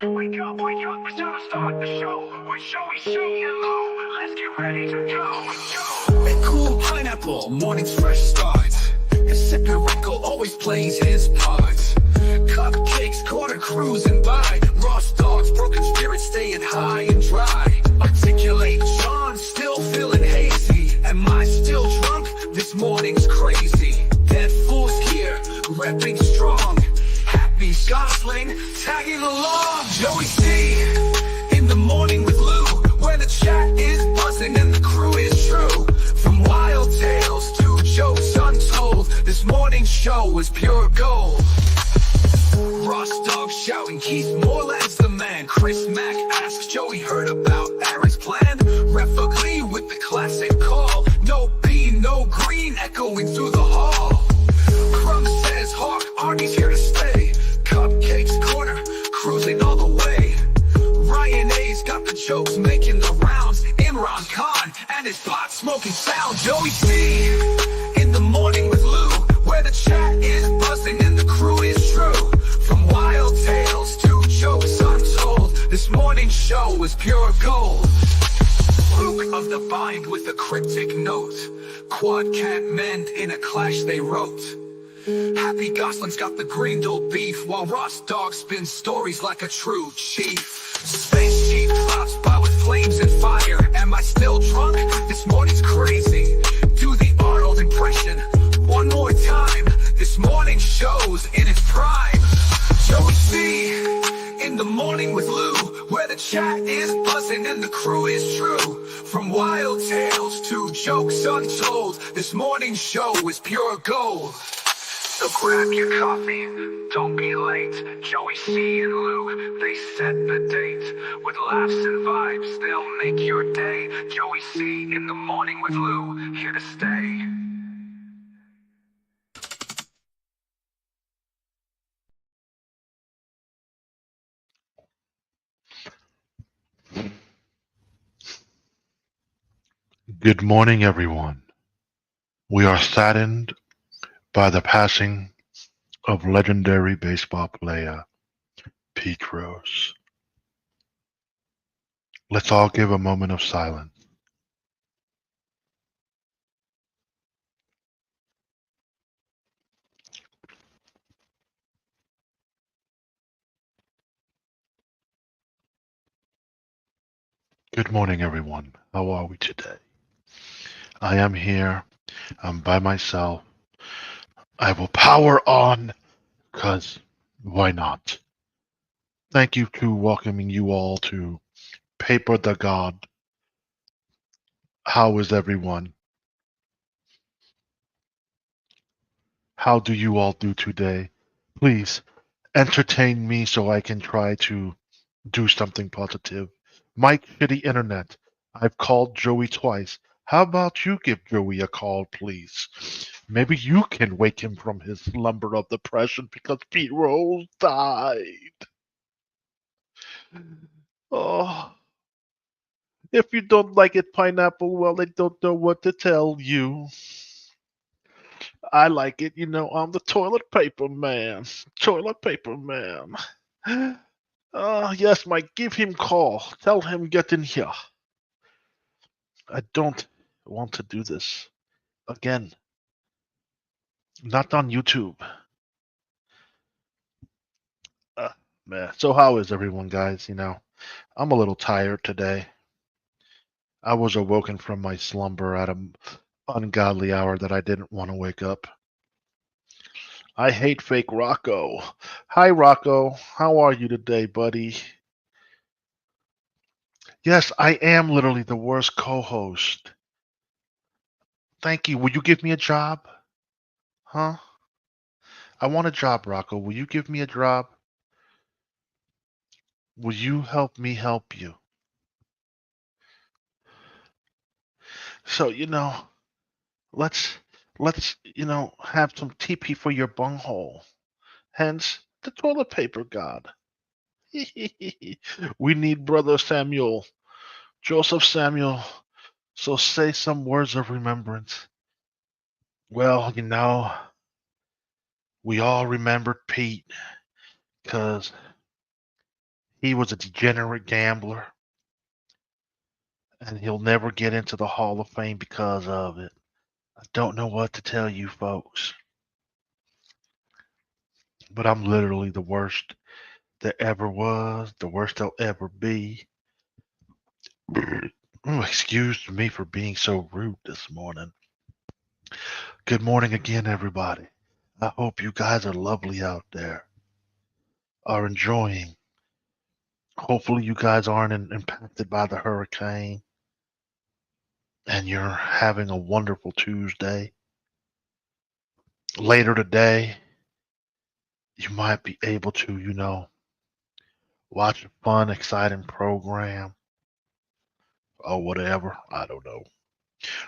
Wake up, it's time to start the show. With Shorty and Low, let's get ready to go. A cool pineapple, morning's fresh start. And sipping Rickle always plays his part. Cupcakes, quarter cruising by. Ross dogs, broken spirits staying high and dry. Articulate John, still feeling hazy. Am I still drunk? This morning's crazy. Dead Fool's here, repping strong. Happy Gosling, tagging along. Joey C, in the morning with Lou, where the chat is buzzing and the crew is true. From wild tales to jokes untold, this morning's show was pure gold. Ross Dog shouting, he's more as the man. Chris Mack asks Joey heard about Aaron's plan. Ref Glee with the classic call. No B, no green, echoing through the hall. Crumb says Hawk, Arnie's here to stay. Cupcakes corner, cruising all the way. Ryan A's got the jokes making the rounds. Imran Khan and his pot smoking sound. Joey C, in the morning with Lou, where the chat is buzzing and the crew is true. From wild tales to jokes untold, this morning's show was pure gold. Luke of the Bind with a cryptic note. Quad can't mend in a clash they wrote. Happy Gosling's got the green dull beef, while Ross Dog spins stories like a true chief. Space Chief drops by with flames and fire. Am I still drunk? This morning's crazy. Do the Arnold impression one more time. This morning's show's in its prime. Joey C, in the morning with Lou, where the chat is buzzing and the crew is true. From wild tales to jokes untold, this morning's show is pure gold. So grab your coffee, don't be late. Joey C and Lou, they set the date. With laughs and vibes, they'll make your day. Joey C in the morning with Lou, here to stay. Good morning, everyone. We are saddened by the passing of legendary baseball player Pete Rose. Let's all give a moment of silence. Good morning, everyone. How are we today? I am here. I'm by myself. I will power on, because why not? Thank you to welcoming you all to Paper the God. How is everyone? How do you all do today? Please entertain me so I can try to do something positive. Mike, shitty internet. I've called Joey twice. How about you give Joey a call, please? Maybe you can wake him from his slumber of depression because Pete Rose died. Oh, if you don't like it, pineapple, well, I don't know what to tell you. I like it, I'm the toilet paper man. Toilet paper man. Yes, Mike, give him call. Tell him get in here. I don't want to do this again. Not on YouTube. Man. So how is everyone, guys? I'm a little tired today. I was awoken from my slumber at an ungodly hour that I didn't want to wake up. I hate fake Rocco. Hi, Rocco. How are you today, buddy? Yes, I am literally the worst co-host. Thank you. Will you give me a job? Huh? I want a job, Rocco. Will you give me a job? Will you help me help you? So, let's have some TP for your bunghole. Hence the toilet paper god. We need brother Samuel, Joseph Samuel. So say some words of remembrance. Well, we all remembered Pete, 'cause He was a degenerate gambler, and he'll never get into the Hall of Fame because of it. I don't know what to tell you folks, but I'm literally the worst there ever was, the worst there'll ever be. Excuse me for being so rude this morning. Good morning again, everybody. I hope you guys are lovely out there, are enjoying. Hopefully, you guys aren't impacted by the hurricane and you're having a wonderful Tuesday. Later today, you might be able to, watch a fun, exciting program or whatever. I don't know.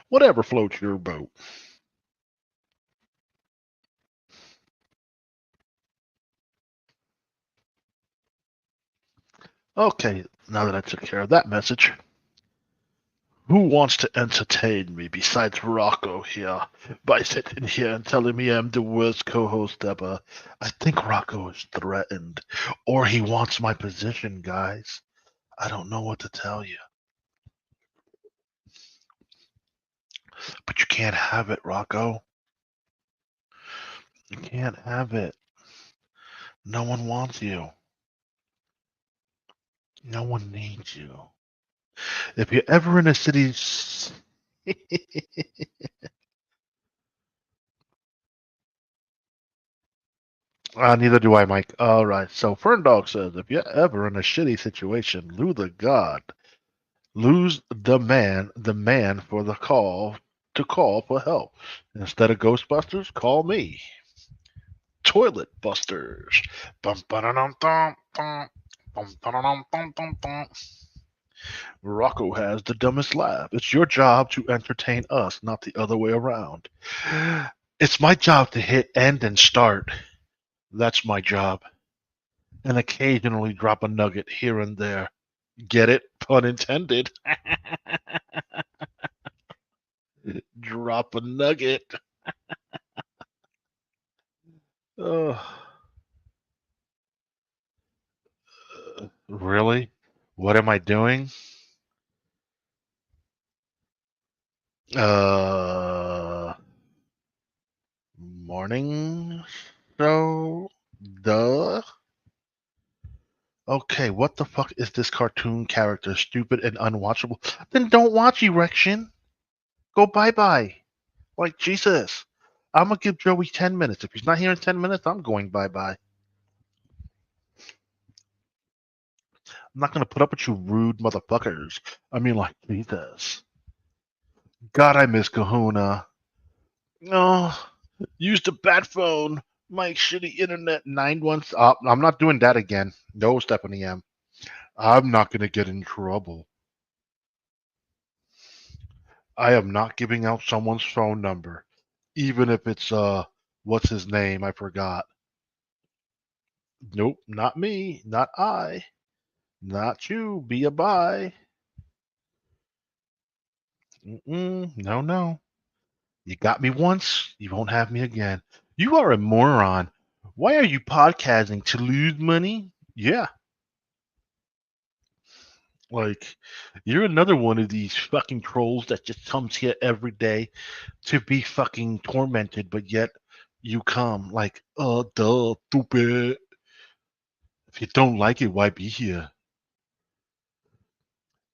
Whatever floats your boat. Okay, now that I took care of that message, who wants to entertain me besides Rocco here by sitting here and telling me I'm the worst co-host ever? I think Rocco is threatened, or he wants my position, guys. I don't know what to tell you. But you can't have it, Rocco. You can't have it. No one wants you. No one needs you. If you're ever in a city... neither do I, Mike. All right. So Ferndog says, if you're ever in a shitty situation, lose the man for the call to call for help. Instead of Ghostbusters, call me. Toilet Busters. Rocco has the dumbest laugh. It's your job to entertain us, not the other way around. It's my job to hit end and start. That's my job. And occasionally drop a nugget here and there. Get it? Pun intended. Drop a nugget. Really? What am I doing? Morning show? Duh. Okay, what the fuck is this cartoon character? Stupid and unwatchable? Then don't watch Erection. Go bye-bye. Like, Jesus. I'm gonna give Joey 10 minutes. If he's not here in 10 minutes, I'm going bye-bye. I'm not gonna put up with you rude motherfuckers. I mean, like, Jesus. God, I miss Kahuna. Oh, use the bat phone. My shitty internet 9-1. I'm not doing that again. No, Stephanie M. I'm not gonna get in trouble. I am not giving out someone's phone number, even if it's what's his name? I forgot. Nope, not me, not I, not you. Be a bye. No, no. You got me once, you won't have me again. You are a moron. Why are you podcasting to lose money? Yeah, like you're another one of these fucking trolls that just comes here every day to be fucking tormented, but yet you come like, duh, stupid. If you don't like it, why be here?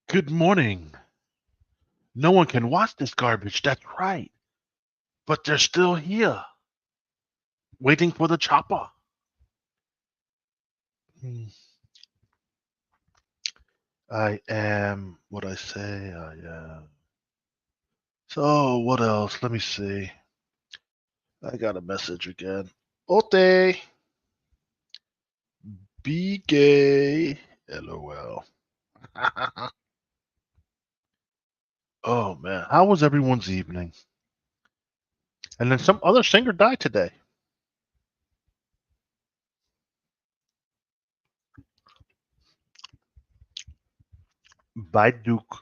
Good morning. No one can watch this garbage, that's right. But they're still here, waiting for the chopper. I am what I say I am. So, what else? Let me see. I got a message again. Ote! Be gay. LOL. Oh man, how was everyone's evening? And then some other singer died today. By Duke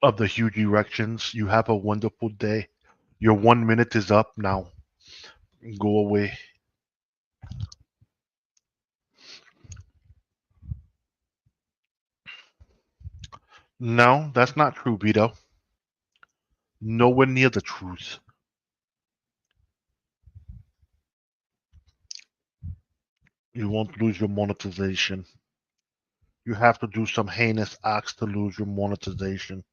of the Huge Erections, you have a wonderful day. Your 1 minute is up now. Go away. No, that's not true, Vito. Nowhere near the truth. You won't lose your monetization. You have to do some heinous acts to lose your monetization.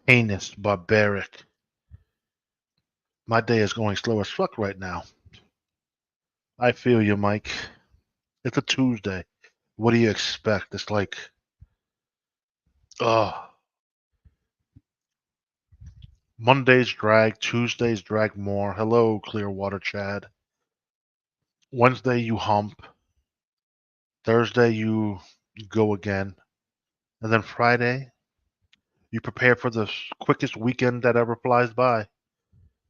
Heinous, barbaric. My day is going slow as fuck right now. I feel you, Mike. It's a Tuesday. What do you expect? It's like, ugh. Mondays drag, Tuesdays drag more. Hello, Clearwater Chad. Wednesday you hump. Thursday you go again. And then Friday you prepare for the quickest weekend that ever flies by.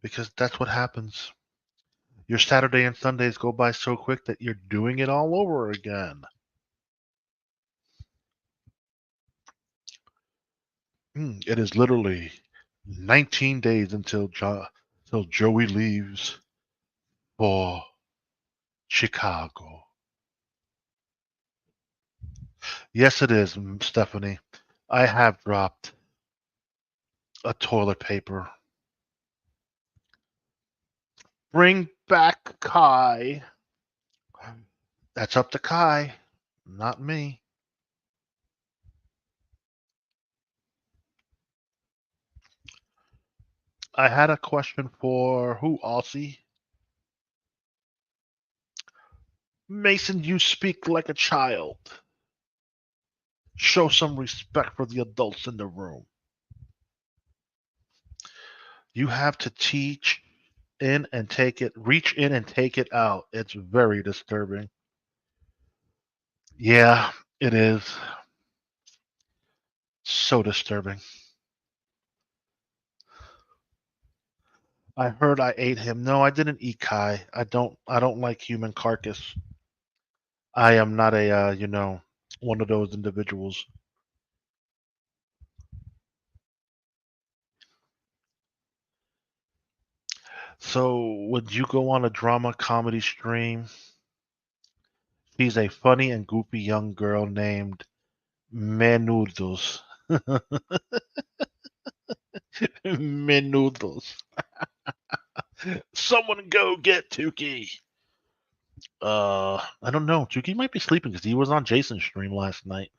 Because that's what happens. Your Saturday and Sundays go by so quick that you're doing it all over again. It is literally 19 days until Joey leaves for Chicago. Yes, it is, Stephanie. I have dropped a toilet paper. Bring back Kai. That's up to Kai, not me. I had a question for who, Aussie? Mason, you speak like a child. Show some respect for the adults in the room. You have to teach in and take it, reach in and take it out. It's very disturbing. Yeah, it is. So disturbing. I heard I ate him. No, I didn't eat Kai. I don't like human carcass. I am not a one of those individuals. So, would you go on a drama comedy stream? She's a funny and goofy young girl named Menudos. Menudos. Someone go get Tukey. I don't know. Tukey might be sleeping because he was on Jason's stream last night.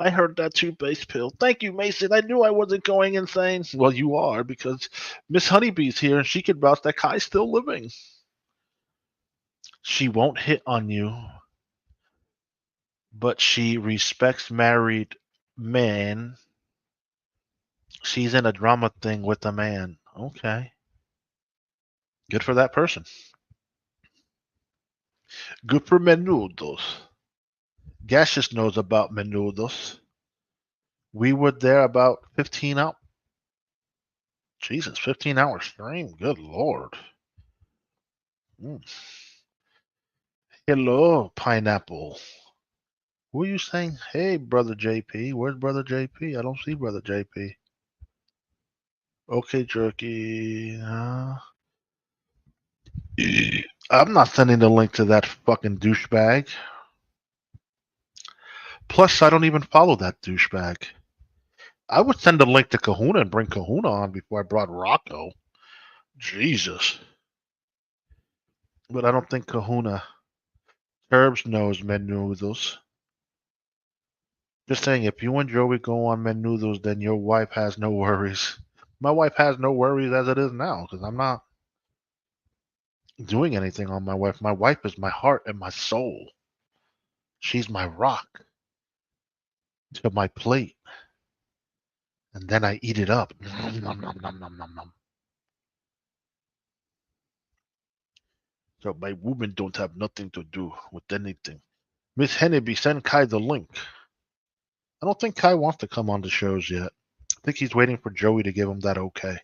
I heard that too, Base Pill. Thank you, Mason. I knew I wasn't going insane. Well, you are, because Miss Honeybee's here and she could vouch that Kai's still living. She won't hit on you, but she respects married men. She's in a drama thing with a man. Okay. Good for that person. Good for Menudos. Gaseous knows about Menudos. We were there about 15 hours. Jesus, 15-hour stream. Good Lord. Mm. Hello, pineapple. Who are you saying? Hey, brother JP. Where's brother JP? I don't see brother JP. Okay, jerky. I'm not sending the link to that fucking douchebag. Plus, I don't even follow that douchebag. I would send a link to Kahuna and bring Kahuna on before I brought Rocco. Jesus. But I don't think Kahuna. Herbs knows Menudos. Just saying, if you and Joey go on Menudos, then your wife has no worries. My wife has no worries as it is now because I'm not doing anything on my wife. My wife is my heart and my soul. She's my rock to my plate. And then I eat it up. Nom, nom, nom, nom, nom, nom, nom. So my women don't have nothing to do with anything. Miss Henneby, send Kai the link. I don't think Kai wants to come on the shows yet. I think he's waiting for Joey to give him that okay.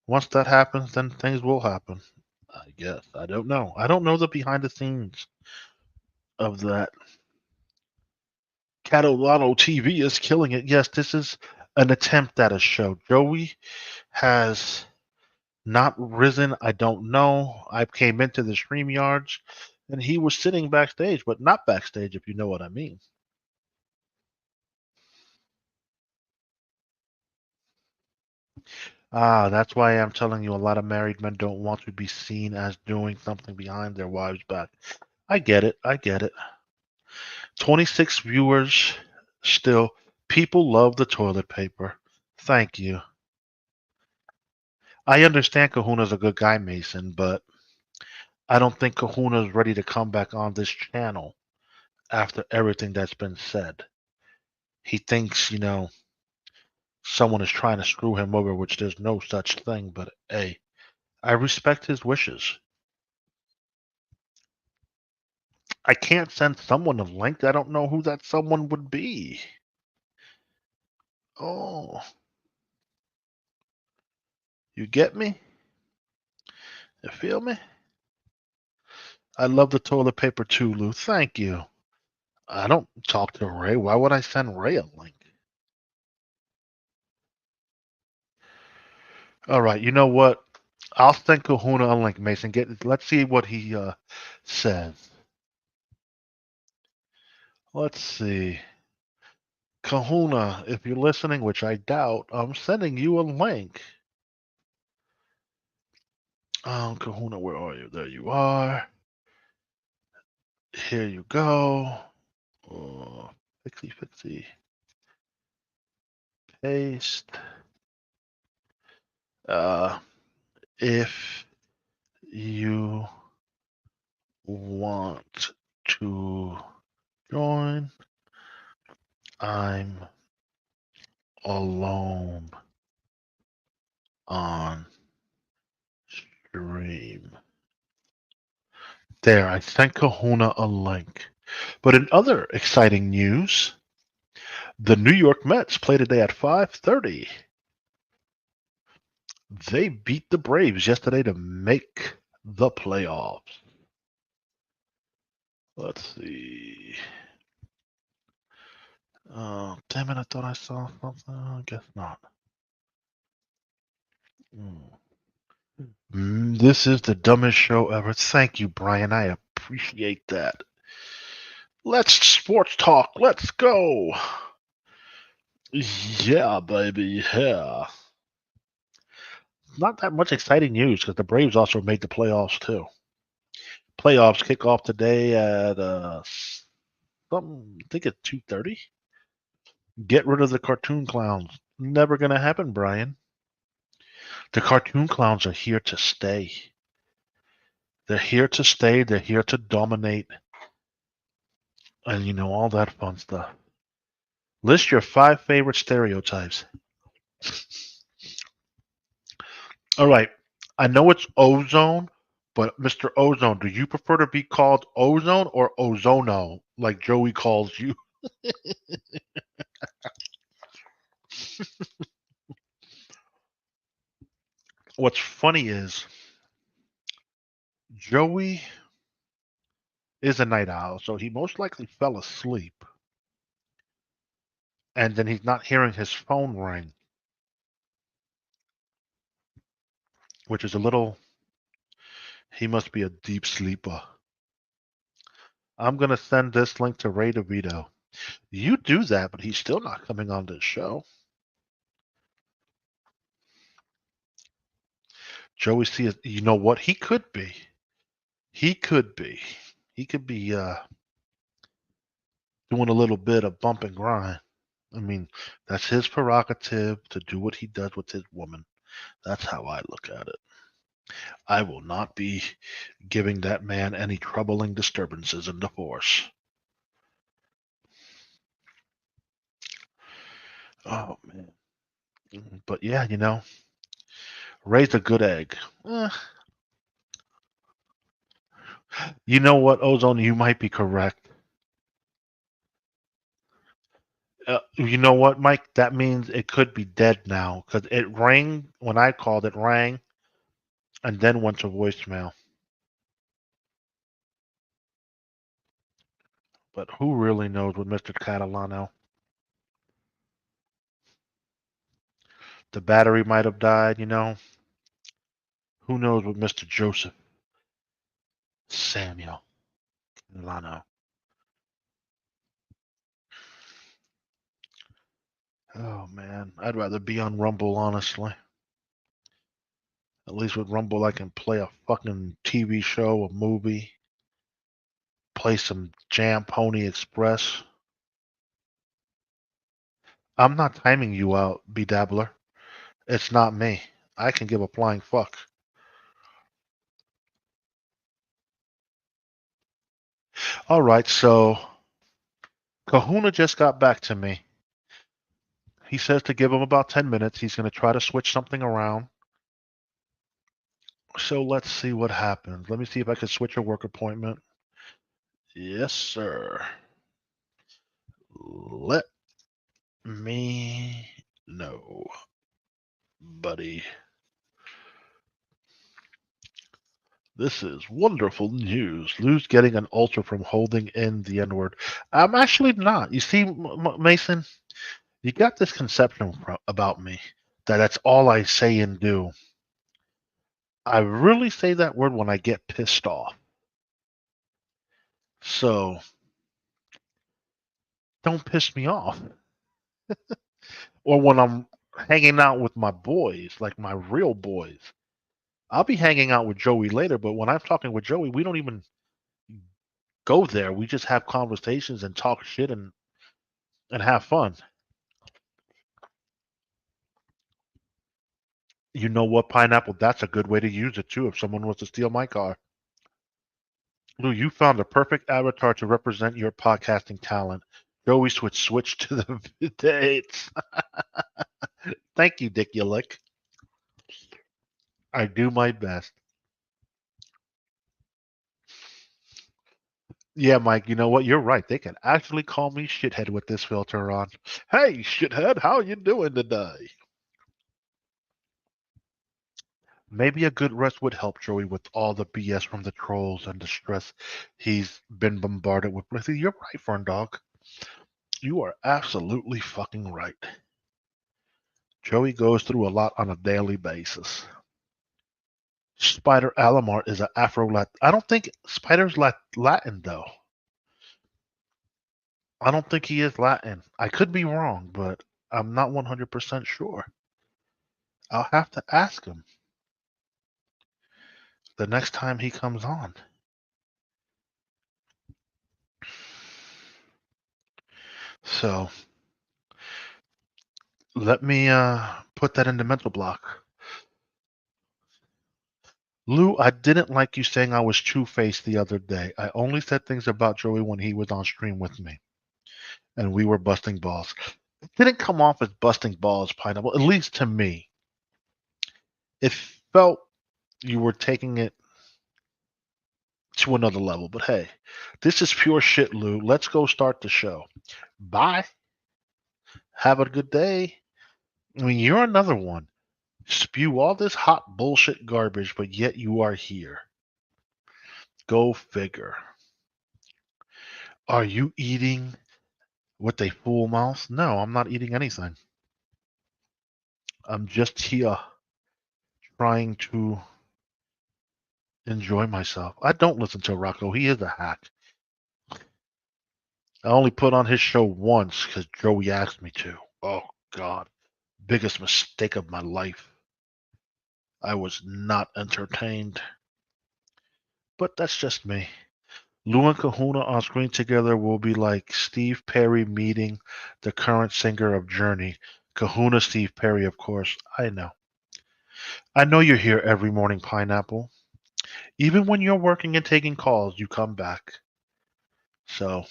Once that happens, then things will happen. I guess. I don't know. I don't know the behind the scenes of that. Catalano TV is killing it. Yes, this is an attempt at a show. Joey has not risen. I don't know. I came into the Streamyards And he was sitting backstage, but not backstage, if you know what I mean. Ah, that's why I'm telling you a lot of married men don't want to be seen as doing something behind their wives' back. I get it. I get it. 26 viewers still. People love the toilet paper. Thank you. I understand Kahuna's a good guy, Mason, but I don't think Kahuna's ready to come back on this channel after everything that's been said. He thinks, someone is trying to screw him over, which there's no such thing, but hey, I respect his wishes. I can't send someone a link. I don't know who that someone would be. Oh, you get me? You feel me? I love the toilet paper too, Lou. Thank you. I don't talk to Ray. Why would I send Ray a link? All right, you know what? I'll send Kahuna a link, Mason. Let's see what he says. Let's see. Kahuna, if you're listening, which I doubt, I'm sending you a link. Kahuna, where are you? There you are. Here you go. Fixie. Paste. If you want to join, I'm alone on stream. There, I sent Kahuna a link. But in other exciting news, the New York Mets play today at 5:30. They beat the Braves yesterday to make the playoffs. Let's see. Damn it, I thought I saw something. I guess not. This is the dumbest show ever. Thank you, Brian. I appreciate that. Let's sports talk. Let's go. Yeah, baby. Yeah. Not that much exciting news because the Braves also made the playoffs too. Playoffs kick off today at something. I think it's 2:30. Get rid of the cartoon clowns. Never gonna happen, Brian. The cartoon clowns are here to stay. They're here to stay. They're here to dominate, and all that fun stuff. List your 5 favorite stereotypes. All right. I know it's ozone, but Mr. Ozone, do you prefer to be called ozone or ozono, like Joey calls you? What's funny is Joey is a night owl, so he most likely fell asleep. And then he's not hearing his phone ring, which is a little. He must be a deep sleeper. I'm going to send this link to Ray DeVito. You do that, but he's still not coming on this show. Joey C. You know what? He could be. He could be. He could be doing a little bit of bump and grind. I mean, that's his prerogative to do what he does with his woman. That's how I look at it. I will not be giving that man any troubling disturbances in the force. Oh, man. But yeah, raise a good egg. You know what, Ozone? You might be correct. You know what, Mike? That means it could be dead now because it rang when I called. It rang and then went to voicemail. But who really knows with Mr. Catalano? The battery might have died. Who knows with Mr. Joseph Samuel? Lano. Oh man, I'd rather be on Rumble, honestly. At least with Rumble, I can play a fucking TV show, a movie, play some Jam Pony Express. I'm not timing you out, Bedabbler. It's not me. I can give a flying fuck. All right, so Kahuna just got back to me. He says to give him about 10 minutes. He's going to try to switch something around. So let's see what happens. Let me see if I can switch a work appointment. Yes, sir. Let me know, buddy. This is wonderful news. Lou's getting an ulcer from holding in the N word. I'm actually not. You see, Mason, you got this conception about me that that's all I say and do. I really say that word when I get pissed off. So don't piss me off. Or when I'm hanging out with my boys, like my real boys. I'll be hanging out with Joey later, but when I'm talking with Joey, we don't even go there. We just have conversations and talk shit and have fun. You know what, Pineapple? That's a good way to use it too if someone wants to steal my car. Lou, you found the perfect avatar to represent your podcasting talent. Joey switch to the dates. Thank you, Dick Yulick. I do my best. Yeah, Mike, you know what? You're right. They can actually call me shithead with this filter on. Hey, shithead, how you doing today? Maybe a good rest would help Joey with all the BS from the trolls and the stress he's been bombarded with. But you're right, Fern Dog. You are absolutely fucking right. Joey goes through a lot on a daily basis. Spider Alamar is an Afro-Latin. I don't think Spider's Latin, though. I don't think he is Latin. I could be wrong, but I'm not 100% sure. I'll have to ask him the next time he comes on. So let me put that in the mental block. Lou, I didn't like you saying I was two-faced the other day. I only said things about Joey when he was on stream with me, and we were busting balls. It didn't come off as busting balls, Pineapple, at least to me. It felt you were taking it to another level. But hey, this is pure shit, Lou. Let's go start the show. Bye. Have a good day. I mean, you're another one. Spew all this hot bullshit garbage, but yet you are here. Go figure. Are you eating with a full mouth? No, I'm not eating anything. I'm just here trying to enjoy myself. I don't listen to Rocco. He is a hack. I only put on his show once because Joey asked me to. Oh, God. Biggest mistake of my life. I was not entertained. But that's just me. Lou and Kahuna on screen together will be like Steve Perry meeting the current singer of Journey. Kahuna Steve Perry, of course. I know. I know you're here every morning, Pineapple. Even when you're working and taking calls, you come back. So,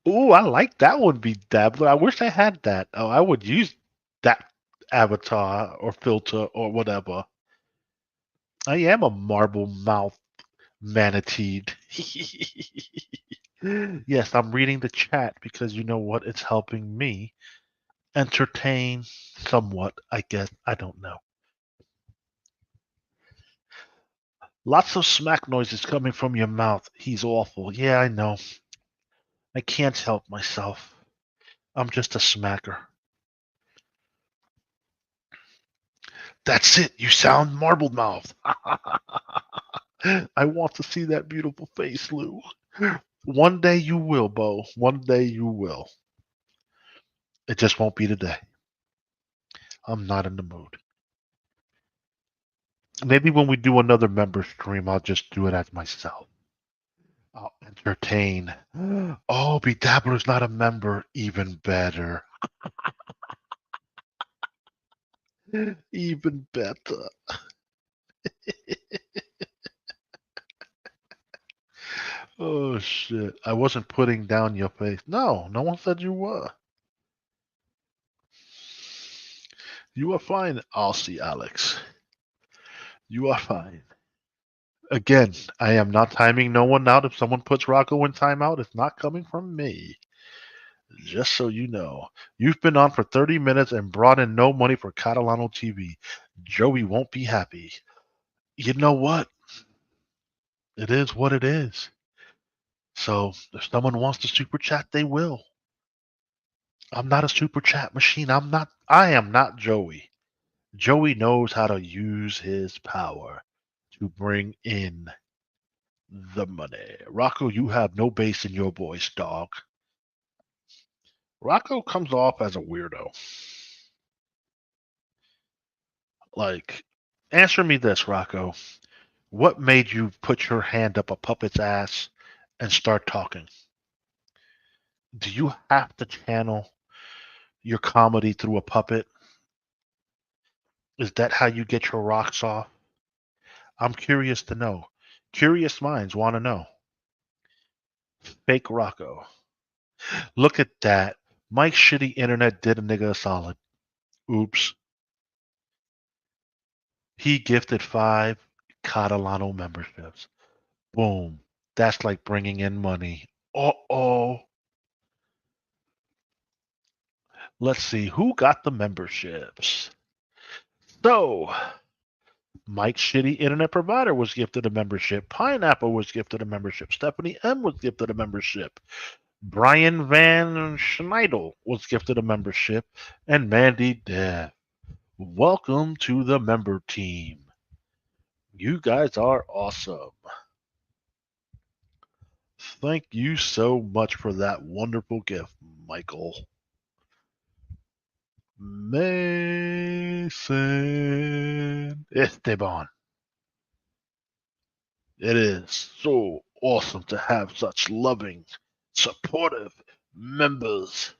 ooh, I like that one, be Dabbler. I wish I had that. Oh, I would use that avatar or filter or whatever. I am a marble mouth manatee. Yes, I'm reading the chat because you know what? It's helping me entertain somewhat, I guess. I don't know. Lots of smack noises coming from your mouth. He's awful. Yeah, I know. I can't help myself. I'm just a smacker. That's it. You sound marble mouthed. I want to see that beautiful face, Lou. One day you will, Bo. One day you will. It just won't be today. I'm not in the mood. Maybe when we do another member stream, I'll just do it as myself. I'll entertain. Oh, Bedabbler's not a member. Even better. Even better. Oh, shit. I wasn't putting down your face. No, no one said you were. You are fine, Aussie Alex. You are fine. Again, I am not timing no one out. If someone puts Rocco in timeout, it's not coming from me. Just so you know. You've been on for 30 minutes and brought in no money for Catalano TV. Joey won't be happy. You know what? It is what it is. So if someone wants to super chat, they will. I'm not a super chat machine. I am not Joey. Joey knows how to use his power to bring in the money. Rocco, you have no bass in your voice, dog. Rocco comes off as a weirdo. Like, answer me this, Rocco. What made you put your hand up a puppet's ass and start talking? Do you have to channel your comedy through a puppet? Is that how you get your rocks off? I'm curious to know. Curious minds want to know. Fake Rocco. Look at that. Mike's shitty internet did a nigga a solid. Oops. He gifted 5 Catalano memberships. Boom. That's like bringing in money. Uh-oh. Let's see. Who got the memberships? So, Mike's shitty internet provider was gifted a membership. Pineapple was gifted a membership. Stephanie M was gifted a membership. Brian Van Schneidel was gifted a membership. And Mandy Dev. Welcome to the member team. You guys are awesome. Thank you so much for that wonderful gift, Michael. Mason Esteban. It is so awesome to have such loving, supportive members.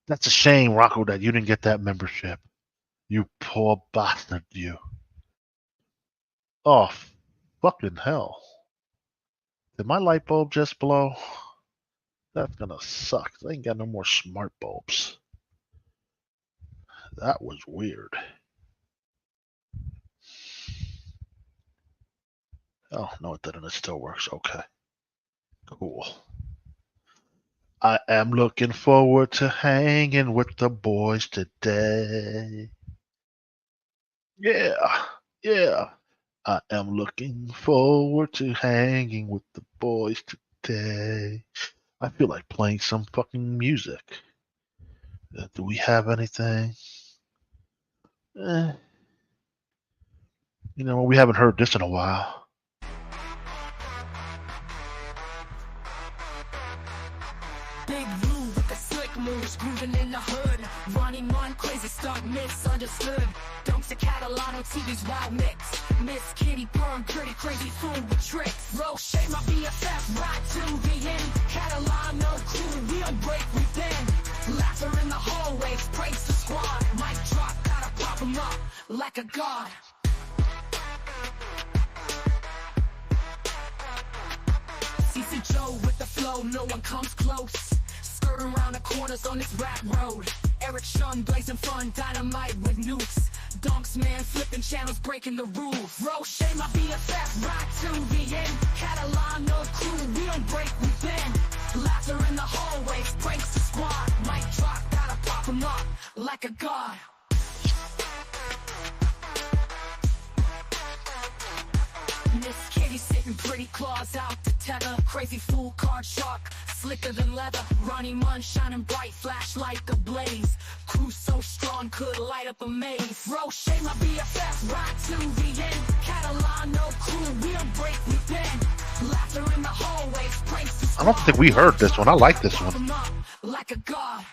That's a shame, Rocco, that you didn't get that membership. You poor bastard, you. Oh, fucking hell. Did my light bulb just blow? That's gonna suck. I ain't got no more smart bulbs. That was weird. Oh, no, it didn't. It still works. Okay. Cool. I am looking forward to hanging with the boys today. Yeah. I am looking forward to hanging with the boys today. I feel like playing some fucking music. Do we have anything? You know, we haven't heard this in a while. Big Blue with the slick moves, grooving in the hood. Running one crazy stunt, misunderstood. Dunks of Catalano TV's wild mix. Miss Kitty Burn, pretty crazy fool with tricks. Roche, my BFF, right to the end. Catalano crew, we don't break within. Laughter in the hallways, praise the squad. Mic drop, gotta pop 'em up like a god. CC Joe with the flow, no one comes close. Skirting around the corners on this rap road. Eric Shun blazing fun, dynamite with nukes. Dunks man flipping channels, breaking the rules. Roche, my BFF, right to the end. Catalano crew, we don't break within. Laughter in the hallways, breaks the squad. Mic drop, gotta pop 'em up like a god. Miss Kitty sitting pretty, claws out the tether. Crazy fool, card shark, slicker than leather. Ronnie Munn shining bright, flashlight ablaze. Crew so strong, could light up a maze. Roche, my BFF, don't think we heard this one. I like this one. Like a god.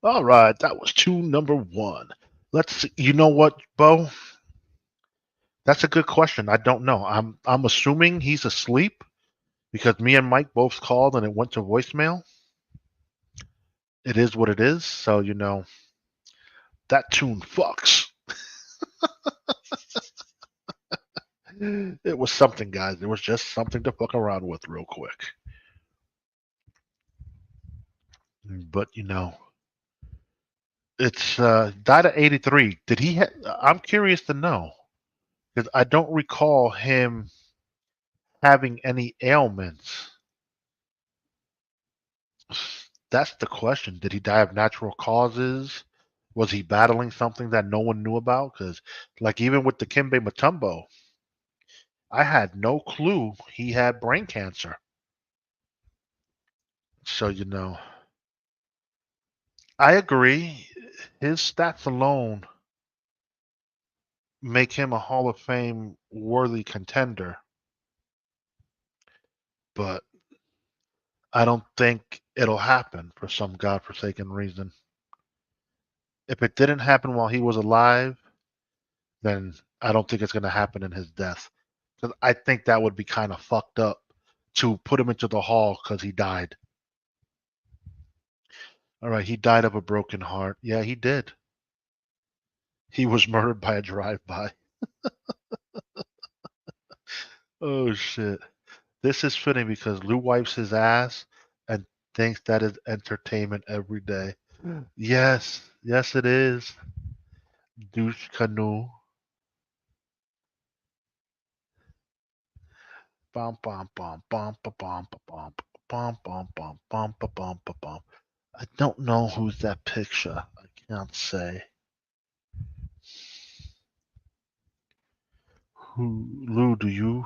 All right, that was tune number 1. Let's see. You know what, Bo? That's a good question. I don't know. I'm assuming he's asleep because me and Mike both called and it went to voicemail. It is what it is. So, that tune fucks. It was something, guys. It was just something to fuck around with real quick. But, it's died at 83. Did he I'm curious to know because I don't recall him having any ailments. That's the question. Did he die of natural causes? Was he battling something that no one knew about? Because, like, even with the Kimbe Mutombo, I had no clue he had brain cancer. So, I agree. His stats alone make him a Hall of Fame worthy contender. But I don't think it'll happen for some godforsaken reason. If it didn't happen while he was alive, then I don't think it's going to happen in his death. Because I think that would be kind of fucked up to put him into the hall because he died. All right, he died of a broken heart. Yeah, he did. He was murdered by a drive-by. Oh, shit. This is fitting because Lou wipes his ass and thinks that is entertainment every day. Yes, yes, it is. Douche canoe. Bum, bum, bum, bum, bum, bum, bum, bum, bum, bum, bum, bum, bum, bum. I don't know who's that picture. I can't say. Lou, do you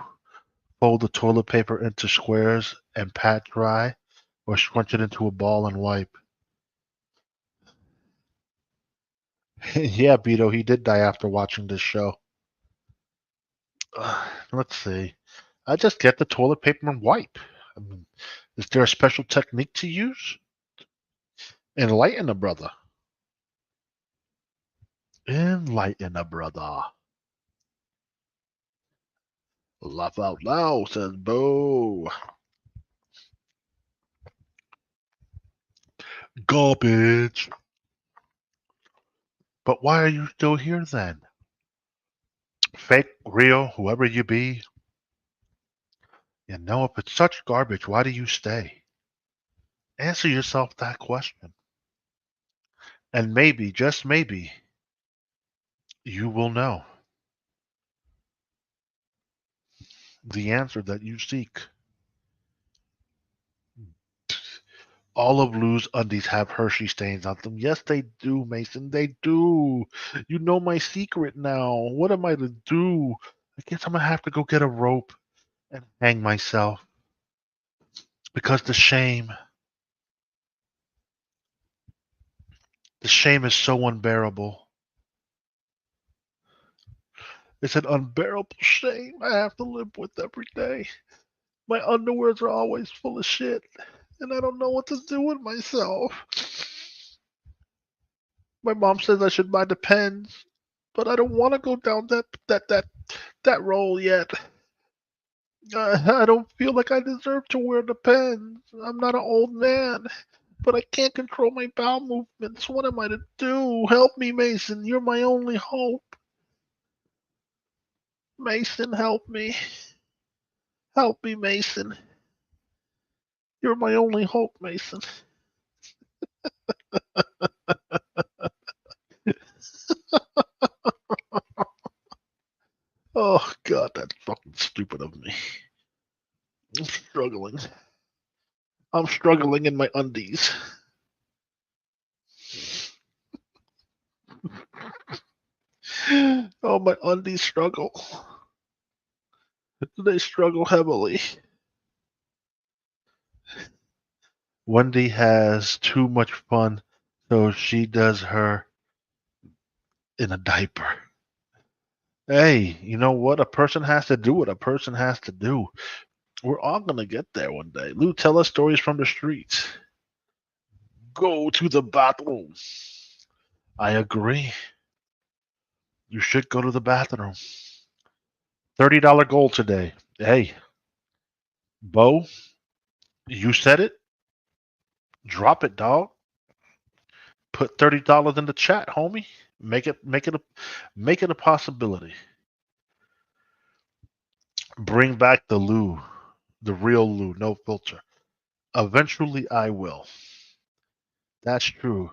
fold the toilet paper into squares and pat dry, or scrunch it into a ball and wipe? Yeah, Beto, he did die after watching this show. Let's see. I just get the toilet paper and wipe. I mean, is there a special technique to use? Enlighten a brother. Enlighten a brother. Laugh out loud, says Bo. Garbage. But why are you still here then? Fake, real, whoever you be. If it's such garbage, why do you stay? Answer yourself that question. And maybe, just maybe, you will know the answer that you seek. All of Lou's undies have Hershey stains on them. Yes, they do, Mason. They do. You know my secret now. What am I to do? I guess I'm going to have to go get a rope and hang myself. Because the shame is so unbearable. It's an unbearable shame I have to live with every day. My underwears are always full of shit, and I don't know what to do with myself. My mom says I should buy Depends, but I don't want to go down that road yet. I don't feel like I deserve to wear Depends. I'm not an old man, but I can't control my bowel movements. What am I to do? Help me, Mason. You're my only hope. Mason, help me. Help me, Mason. You're my only hope, Mason. Oh, God, that's fucking stupid of me. I'm struggling. I'm struggling in my undies. Oh, my undies struggle. They struggle heavily. Wendy has too much fun, so she does her in a diaper. Hey, you know what? A person has to do what a person has to do. We're all gonna get there one day. Lou, tell us stories from the streets. Go to the bathroom. I agree. You should go to the bathroom. $30 goal today. Hey, Bo, you said it. Drop it, dog. Put $30 in the chat, homie. Make it a possibility. Bring back the Lou, the real Lou, no filter. Eventually, I will. That's true.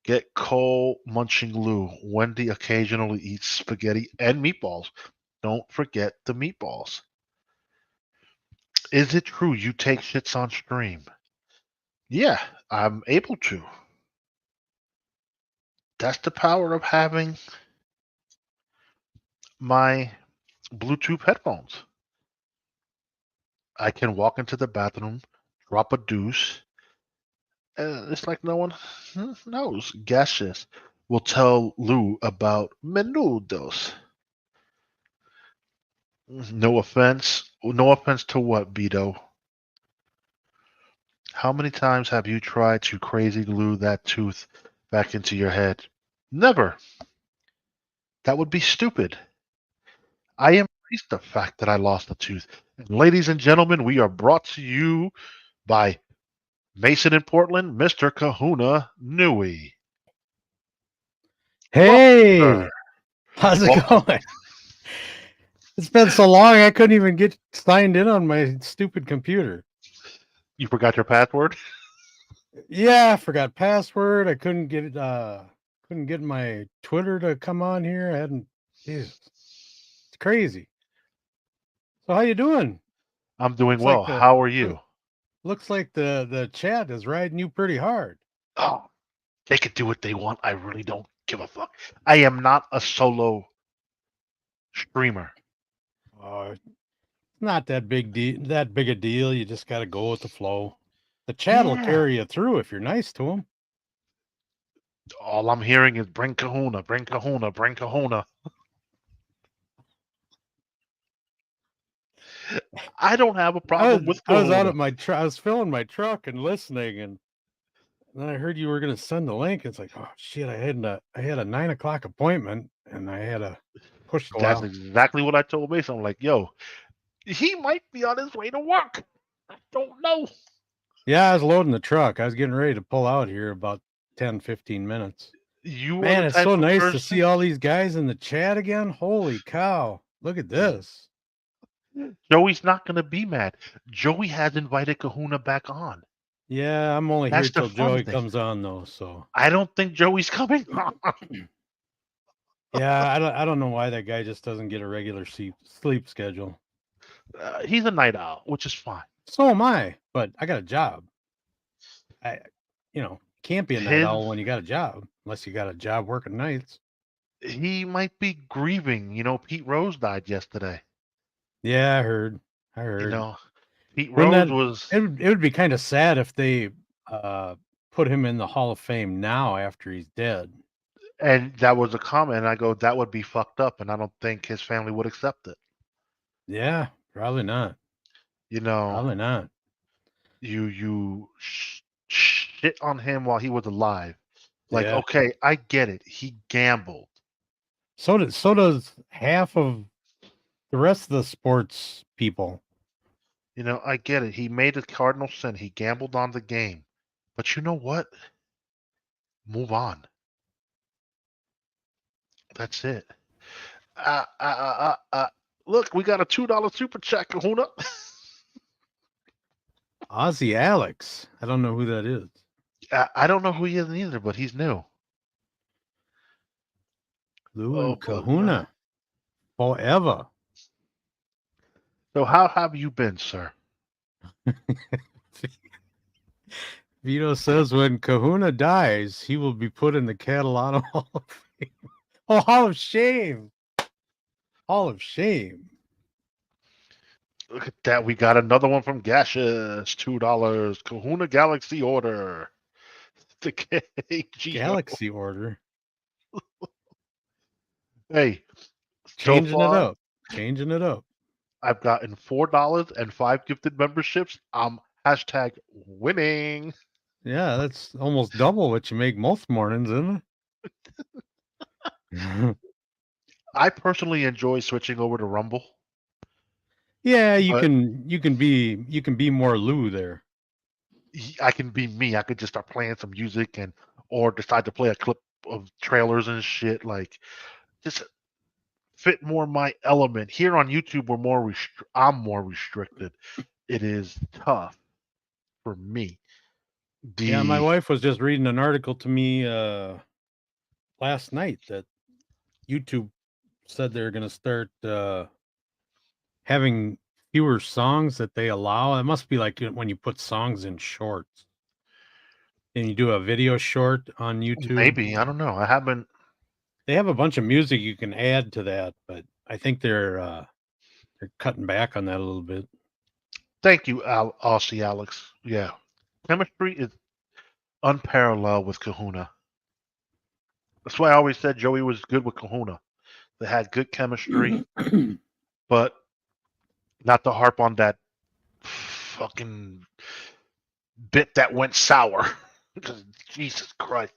Get coal munching Lou. Wendy occasionally eats spaghetti and meatballs. Don't forget the meatballs. Is it true you take shits on stream? Yeah, I'm able to. That's the power of having my Bluetooth headphones. I can walk into the bathroom, drop a deuce, and it's like no one knows. Gaseous will tell Lou about menudos. No offense. No offense to what, Beto? How many times have you tried to crazy glue that tooth back into your head? Never. That would be stupid. I embrace the fact that I lost a tooth. And ladies and gentlemen, we are brought to you by Mason in Portland, Mr. Kahuna Nui. Hey, Sir, how's it welcome. going? It's been so long I couldn't even get signed in on my stupid computer. You forgot your password? Yeah, I forgot password. I couldn't get my Twitter to come on here. I hadn't Jesus. It's crazy. So how you doing? I'm doing Looks well. like How are you? looks like the chat is riding you pretty hard. Oh, they can do what they want. I really don't give a fuck. I am not a solo streamer. Not that big a deal. You just got to go with the flow. The chat will Yeah. carry you through if you're nice to them. All I'm hearing is bring kahuna, bring kahuna, bring kahuna. I don't have a problem with I was out kahuna. at my I was filling my truck and listening, and then I heard you were going to send the link. It's like, oh shit! I had a 9 o'clock appointment, and I had to push a That's while. exactly what I told Mason. I'm like, yo, he might be on his way to work. I don't know. Yeah, I was loading the truck. I was getting ready to pull out here about 10, 15 minutes. You are Man, the it's type so of nice to person. see all these guys in the chat again. Holy cow! Look at this. Joey's not gonna be mad. Joey has invited Kahuna back on. Yeah, I'm only That's here the till fun Joey thing. comes on though. So I don't think Joey's coming. yeah, I don't know why that guy just doesn't get a regular sleep schedule. He's a night owl, which is fine. So am I, but I got a job. Can't be a night His owl when you got a job, unless you got a job working nights. he might be grieving. You know, Pete Rose died yesterday. Yeah, I heard. You know, Pete Wouldn't Rose that was, it would be kind of sad if they put him in the Hall of Fame now after he's dead. and that was a comment. And I go, that would be fucked up, and I don't think his family would accept it. Yeah, probably not. You know, Probably not. you shit on him while he was alive. Like, Yeah. okay, I get it. He gambled. So does half of the rest of the sports people. You know, I get it. He made a cardinal sin. He gambled on the game. But you know what? Move on. That's it. Look, we got a $2 super chat, Kahuna. Ozzy Alex. I don't know who that is. I don't know who he is either, but he's new. Lou Oh, and Kahuna. Forever. So how have you been, sir? Vito says when Kahuna dies, he will be put in the Catalano Hall of Fame. Oh, Hall of Shame. Hall of Shame. Look at that. We got another one from Gaseous. $2. Kahuna Galaxy Order. The KGO. Galaxy Order. Hey, so Changing it far, up. Changing it up. I've gotten $4 and 5 gifted memberships. I'm hashtag winning. Yeah, that's almost double what you make most mornings, isn't it? I personally enjoy switching over to Rumble. Yeah, you But can be more Lou there. I can be me. I could just start playing some music or decide to play a clip of trailers and shit. Like, just fit more my element. Here on YouTube, I'm more restricted. It is tough for me. Yeah, my The wife was just reading an article to me last night that YouTube said they're going to start having fewer songs that they allow. It must be like when you put songs in shorts and you do a video short on YouTube. Maybe, I don't know. I haven't. They have a bunch of music you can add to that, but I think they're cutting back on that a little bit. Thank you, Aussie Alex. Yeah, chemistry is unparalleled with Kahuna. That's why I always said Joey was good with Kahuna. They had good chemistry, but not to harp on that fucking bit that went sour. Because Jesus Christ,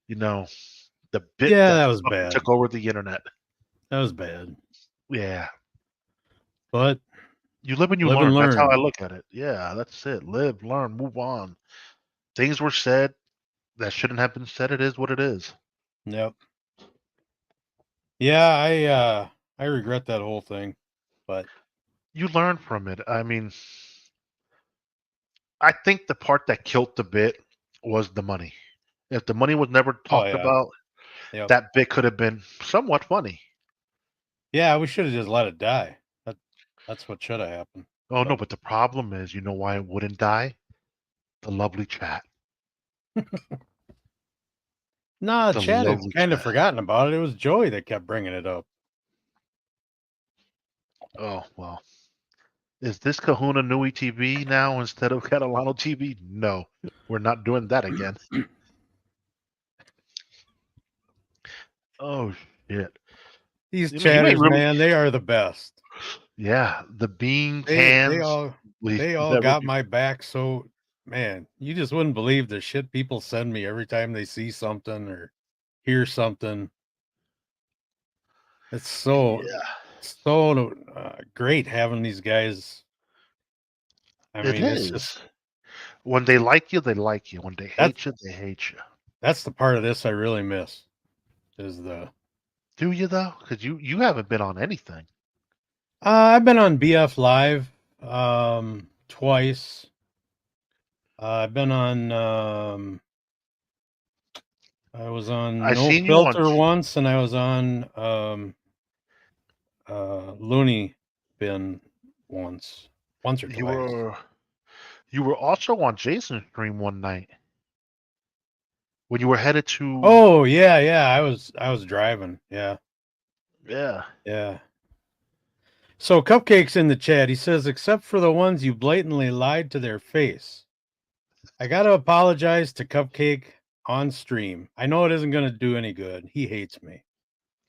the bit Yeah, that that was fucking bad. took over the internet. That was bad. Yeah, But you live and you live learn. and That's how I learn. look at it. Yeah, that's it. Live, learn, move on. Things were said that shouldn't have been said. It is what it is. Yep. Yeah, I regret that whole thing. But You learn from it. I mean, I think the part that killed the bit was the money. If the money was never oh talked yeah. about, Yep. that bit could have been somewhat funny. Yeah, we should have just let it die. That's what should have happened. Oh no, but the problem is, you know why it wouldn't die? The lovely chat. Nah, The Chad had lovely kind of chat. forgotten about it. It was Joey that kept bringing it up. Oh well. Is this Kahuna Nui TV now instead of Catalano TV? No, we're not doing that again. Oh shit. These You ain't chatters, really. man, they are the best. Yeah, the bean They cans. they all Never got be. my back. So man, you just wouldn't believe the shit people send me every time they see something or hear something. It's Yeah, so great having these guys. I it mean, it's just is. When they like you, they like you. When they that's hate you, they hate you. that's the part of this I really miss is the Do you though? Because you haven't been on anything. I've been on BF Live twice. I've been on I was on I No seen you on. Filter once and I was on Looney Bin once or You twice. were also on Jason's stream one night when you were headed to. Oh yeah, I was driving. Yeah. Yeah. So Cupcake's in the chat. He says, except for the ones you blatantly lied to their face. I gotta apologize to Cupcake on stream. I know it isn't gonna do any good. He hates me.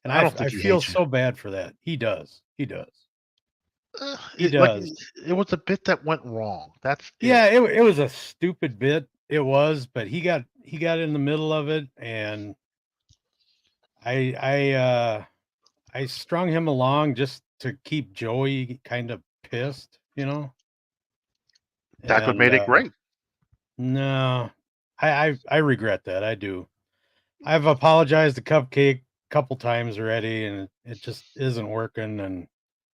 And I don't I think he feel hates you. so bad for that. He does. He It, like does. it was a bit that went wrong. That's Yeah, it. it was a stupid bit. It was, but he got in the middle of it, and I strung him along just to keep Joey kind of pissed, you know. That's what And made it great. no, I regret that. I do. I've apologized to Cupcake a couple times already, and it just isn't working, and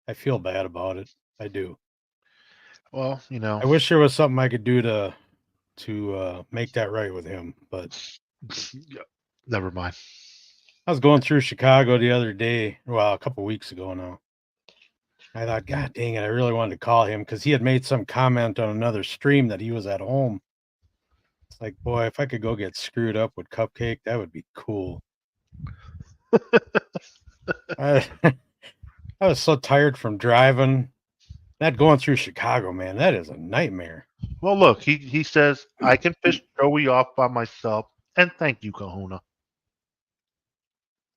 I feel bad about it. I do. Well, I wish there was something I could do to make that right with him, but never mind. I was going through Chicago the other day, well, a couple weeks ago now. I thought, God dang it, I really wanted to call him because he had made some comment on another stream that he was at home. It's like, boy, if I could go get screwed up with Cupcake, that would be cool. I was so tired from driving. That going through Chicago, man, that is a nightmare. Well, look, he says I can fish Joey off by myself, and thank you, Kahuna.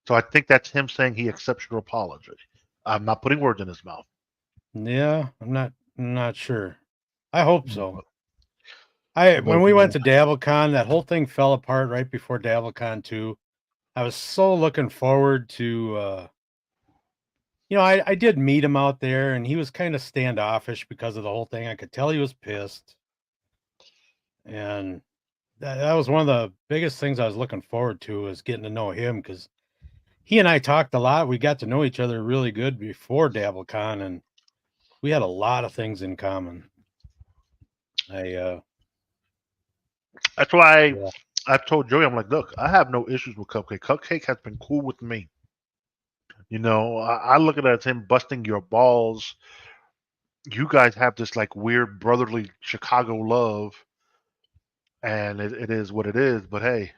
So I think that's him saying he accepts your apology. I'm not putting words in his mouth. Yeah, I'm not sure. I hope so. But When we went to DabbleCon, that whole thing fell apart right before DabbleCon 2. I was so looking forward to I did meet him out there and he was kind of standoffish because of the whole thing. I could tell he was pissed. And that was one of the biggest things I was looking forward to, is getting to know him, because he and I talked a lot. We got to know each other really good before DabbleCon, and we had a lot of things in common. that's why Yeah. I've told Joey, I'm like, look, I have no issues with Cupcake. Cupcake has been cool with me. I look at it as him busting your balls. You guys have this like weird brotherly Chicago love, and it is what it is. But hey,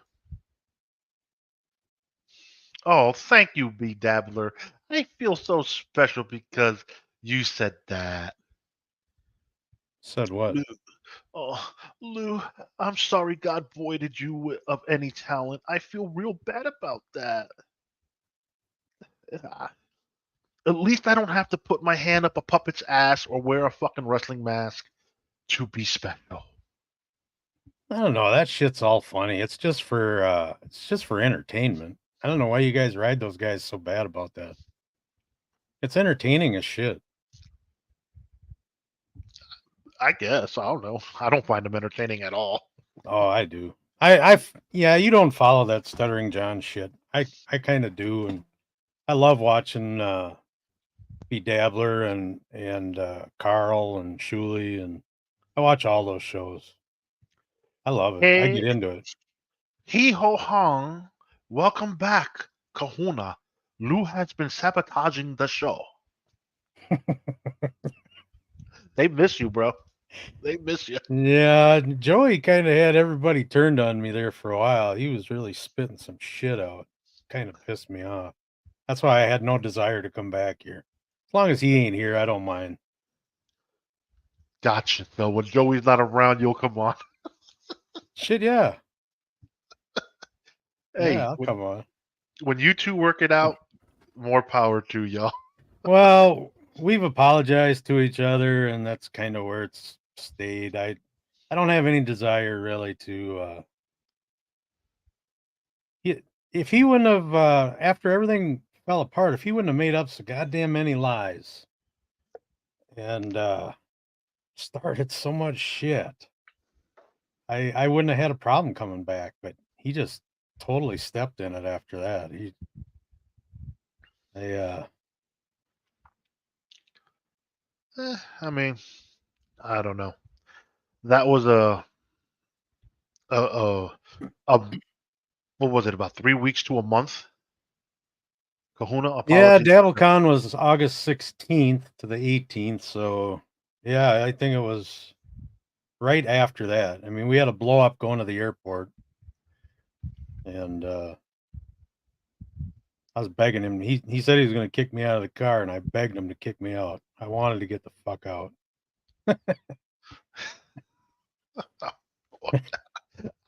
oh, thank you, B Dabbler. I feel so special because you said that. Said what? Lou, oh, Lou, I'm sorry God voided you of any talent. I feel real bad about that. At least I don't have to put my hand up a puppet's ass or wear a fucking wrestling mask to be special. I don't know. That shit's all funny. It's just for entertainment. I don't know why you guys ride those guys so bad about that. It's entertaining as shit. I guess. I don't know. I don't find them entertaining at all. Oh, I do. Yeah, you don't follow that Stuttering John shit. I kind of do, and I love watching B Dabbler and Carl and Shuley, and I watch all those shows. I love it. I get Hey, into it. He Ho Hong, welcome back, Kahuna. Lou has been sabotaging the show. They miss you, bro. They miss you. Yeah, Joey kind of had everybody turned on me there for a while. He was really spitting some shit out. Kind of pissed me off. That's why I had no desire to come back here. As long as he ain't here, I don't mind. Gotcha. So when Joey's not around, you'll come on. Shit, yeah. Hey, Yeah, I'll come on. when you two work it out, more power to y'all. Well, we've apologized to each other, and that's kind of where it's stayed. I don't have any desire really to if he wouldn't have after everything fell apart, if he wouldn't have made up so goddamn many lies and started so much shit, I wouldn't have had a problem coming back, but he just totally stepped in it after that. I mean, I don't know. That was a, a what was it, about 3 weeks to a month? Kahuna, Yeah, apologies. DabbleCon was August 16th to the 18th, so yeah, I think it was right after that. I mean, we had a blow up going to the airport, and I was begging him. He said he was going to kick me out of the car, and I begged him to kick me out. I wanted to get the fuck out.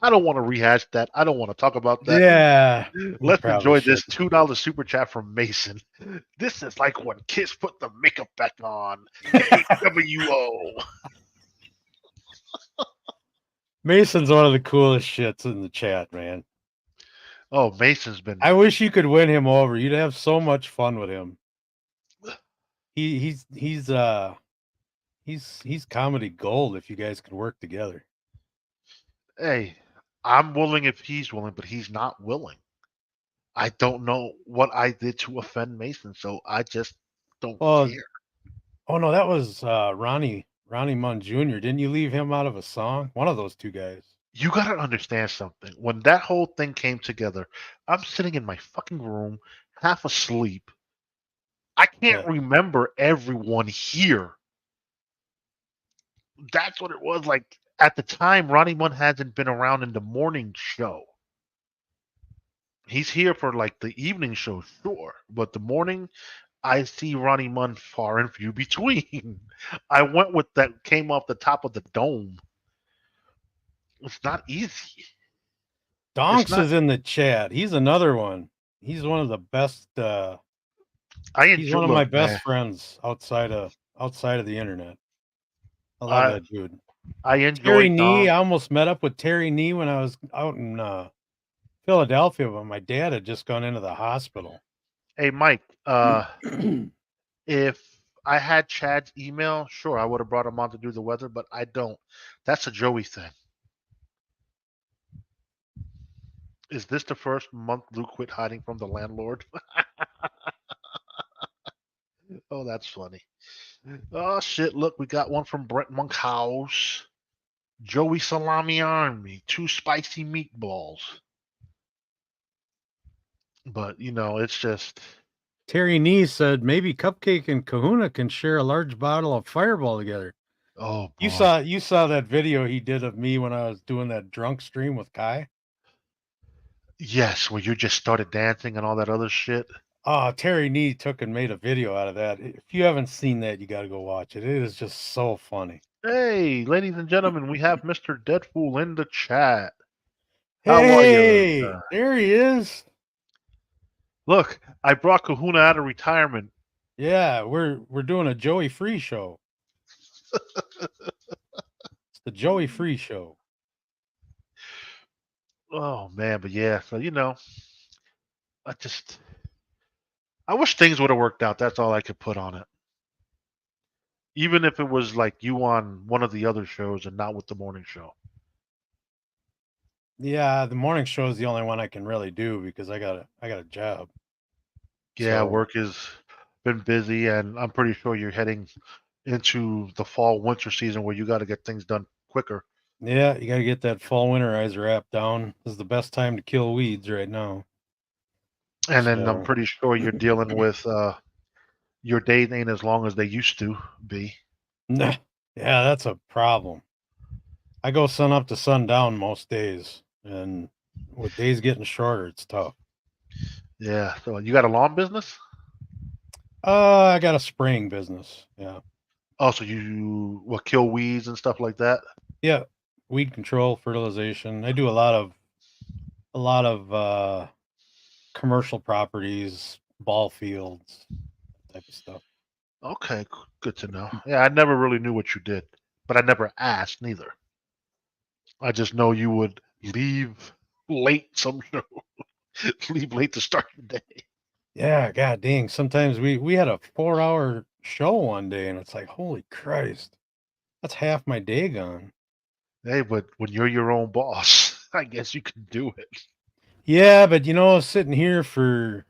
I don't want to rehash that. I don't want to talk about that. Yeah, Let's enjoy should. this $2 super chat from Mason. This is like when Kiss put the makeup back on. WO. Mason's one of the coolest shits in the chat, man. Oh, Mason's been. I wish you could win him over. You'd have so much fun with him. He's comedy gold if you guys could work together. Hey, I'm willing if he's willing, but he's not willing. I don't know what I did to offend Mason, so I just don't care. Oh no, that was Ronnie Munn Jr. Didn't you leave him out of a song? One of those two guys. You gotta understand something. When that whole thing came together, I'm sitting in my fucking room, half asleep. I can't remember everyone here. That's what it was like. At the time, Ronnie Munn hasn't been around in the morning show. He's here for like the evening show, sure. But the morning, I see Ronnie Munn far and few between. I went with that came off the top of the dome. It's not easy. It's Donks not. is in the chat. He's another one. He's one of the best. I He's enjoy. one of my Look, man. best friends outside of the internet. I love I that dude. I Terry enjoy Nee. Donk. I almost met up with Terry Nee when I was out in Philadelphia, but my dad had just gone into the hospital. Hey, Mike. If I had Chad's email, sure, I would have brought him on to do the weather, but I don't. That's a Joey thing. Is this the first month Lou quit hiding from the landlord? Oh, that's funny. Oh shit! Look, we got one from Brett Monkhouse. Joey Salami Army, 2 spicy meatballs. But it's just Terry Nee said maybe Cupcake and Kahuna can share a large bottle of Fireball together. oh You boy. saw that video he did of me when I was doing that drunk stream with Kai. Yes, where you just started dancing and all that other shit. Oh, Terry Nee took and made a video out of that. If you haven't seen that, you got to go watch it. It is just so funny. Hey, ladies and gentlemen, we have Mr. Deadpool in the chat. How are you? Hey, there he is. Look, I brought Kahuna out of retirement. Yeah, we're doing a Joey Free show. It's the Joey Free show. Oh man, but yeah, so I wish things would have worked out. That's all I could put on it. Even if it was like you on one of the other shows and not with the morning show. Yeah, the morning show is the only one I can really do because I got a job. Yeah, So, work has been busy, and I'm pretty sure you're heading into the fall winter season where you got to get things done quicker. yeah, you got to get that fall winterizer app down. This is the best time to kill weeds right now. And then I'm So, pretty sure you're dealing with your days ain't as long as they used to be. yeah, that's a problem. I go sun up to sundown most days, and with days getting shorter, it's tough. Yeah. So you got a lawn business? I got a spraying business. Yeah. Oh, so you kill weeds and stuff like that? Yeah. Weed control, fertilization. I do a lot of commercial properties, ball fields, type of stuff. Okay, good to know. Yeah, I never really knew what you did, but I never asked neither. I just know you would leave late some show, leave late to start your day. Yeah, god dang. Sometimes we had a 4-hour show one day and it's like, holy Christ. That's half my day gone. Hey, but when you're your own boss, I guess you can do it. Yeah, but sitting here for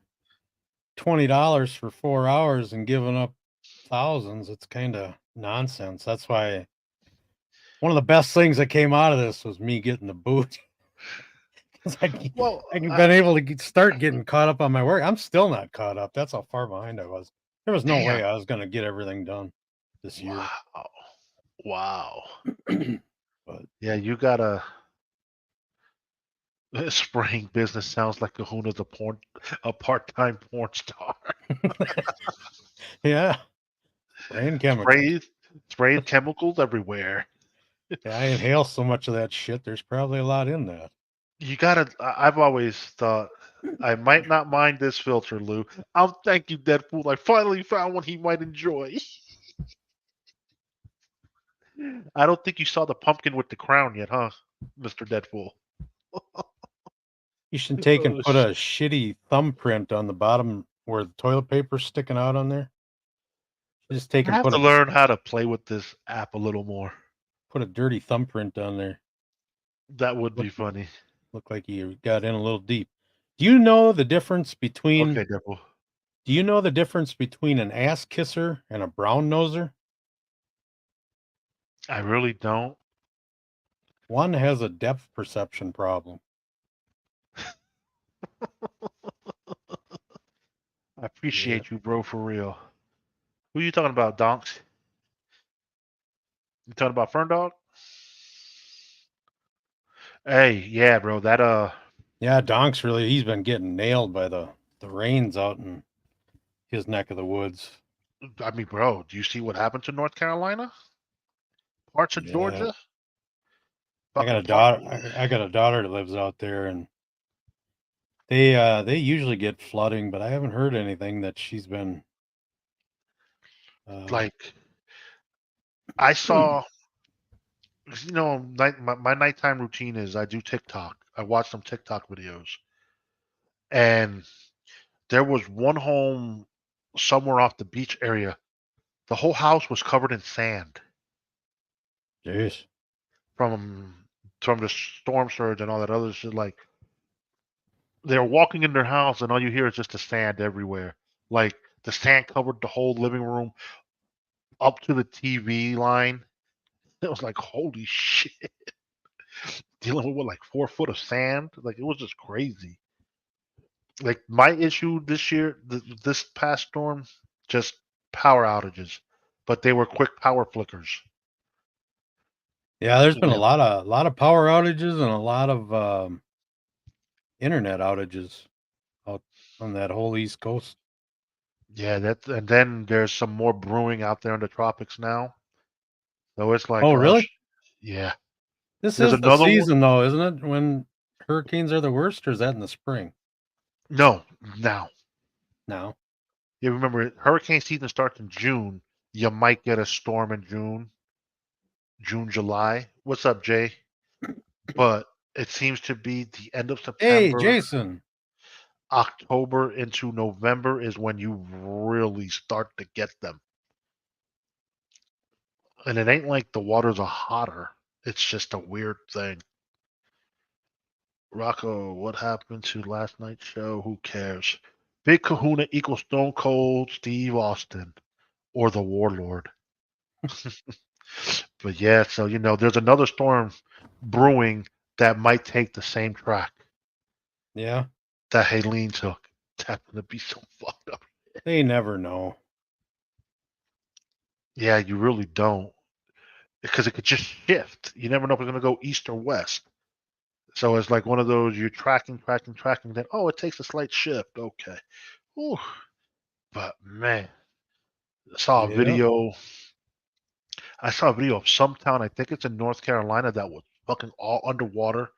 $20 for 4 hours and giving up thousands, it's kind of nonsense. That's why one of the best things that came out of this was me getting the boot. It's like Well, I've been able to start getting caught up on my work. I'm still not caught up. That's how far behind I was. There was no damn. way I was going to get everything done this year. Wow. But Yeah, you got a spraying business sounds like Kahuna's a part-time porn star. yeah, spraying chemicals. Spraying chemicals everywhere. Yeah, I inhale so much of that shit. There's probably a lot in that. You gotta. I've always thought I might not mind this filter, Lou. I'll thank you, Deadpool. I finally found one he might enjoy. I don't think you saw the pumpkin with the crown yet, huh, Mr. Deadpool? You should take and Oh, put a shitty thumbprint on the bottom where the toilet paper's sticking out on there. Just take I and have to learn how to play with this app a little more. put a dirty thumbprint on there. That would be funny. Look like you got in a little deep. Do you know the difference between Okay, Deadpool. Do you know the difference between an ass kisser and a brown noser? I really don't. One has a depth perception problem. I appreciate you, bro, for real. Who you talking about, Donks? You talking about Fern Dog? Hey, yeah, bro. That Yeah, Donk's he's been getting nailed by the rains out in his neck of the woods. I mean, bro, do you see what happened to North Carolina? Parts of Yeah, Georgia? I got Fucking a part. daughter. I got a daughter that lives out there, and they usually get flooding, but I haven't heard anything that she's been. Like, I saw, you know, my nighttime routine is I do TikTok. I watch some TikTok videos. And there was one home somewhere off the beach area. The whole house was covered in sand Jeez. from from the storm surge and all that other shit. Like they're walking in their house and all you hear is just the sand everywhere. Like the sand covered the whole living room up to the TV line. It was like holy shit. Dealing with what, like 4 foot of sand. Like it was just crazy. Like my issue this year, this past storm, just power outages, but they were quick power flickers. Yeah, there's been a Yeah, lot of power outages and a lot of internet outages out on that whole East Coast. yeah, that, and then there's some more brewing out there in the tropics now. So it's like, Oh, oh, really? yeah. This There's is the another one. season, though, isn't it? When hurricanes are the worst, or is that in the spring? No, now. Now, You remember, hurricane season starts in June. You might get a storm in June, July. What's up, Jay? But it seems to be the end of hey, September, Jason. October into November is when you really start to get them. And it ain't like the waters are hotter. It's just a weird thing. Rocco, what happened to last night's show? Who cares? Big Kahuna equals Stone Cold Steve Austin or the Warlord. But yeah, so there's another storm brewing that might take the same track Yeah, that Helene took. That's gonna be so fucked up. they never know. Yeah, you really don't. Because it could just shift. You never know if it's gonna go east or west. So it's like one of those you're tracking, then it takes a slight shift. Okay. Ooh. But man, I saw a Yeah, video. I saw a video of some town, I think it's in North Carolina, that was fucking all underwater.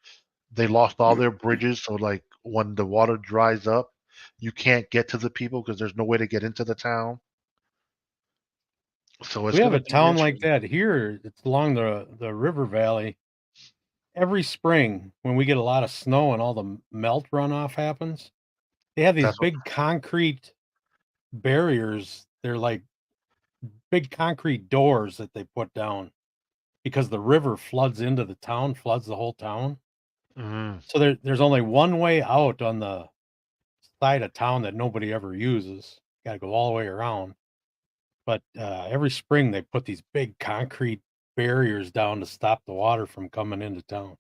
They lost all their bridges, so like when the water dries up, you can't get to the people because there's no way to get into the town. So it's we have gonna a be town like interesting. that here. It's along the river valley. Every spring, when we get a lot of snow and all the melt runoff happens, they have these That's what big concrete barriers. They're like big concrete doors that they put down because the river floods into the town, floods the whole town. mm, So there's only one way out on the side of town that nobody ever uses. Got to go all the way around. But every spring they put these big concrete barriers down to stop the water from coming into town.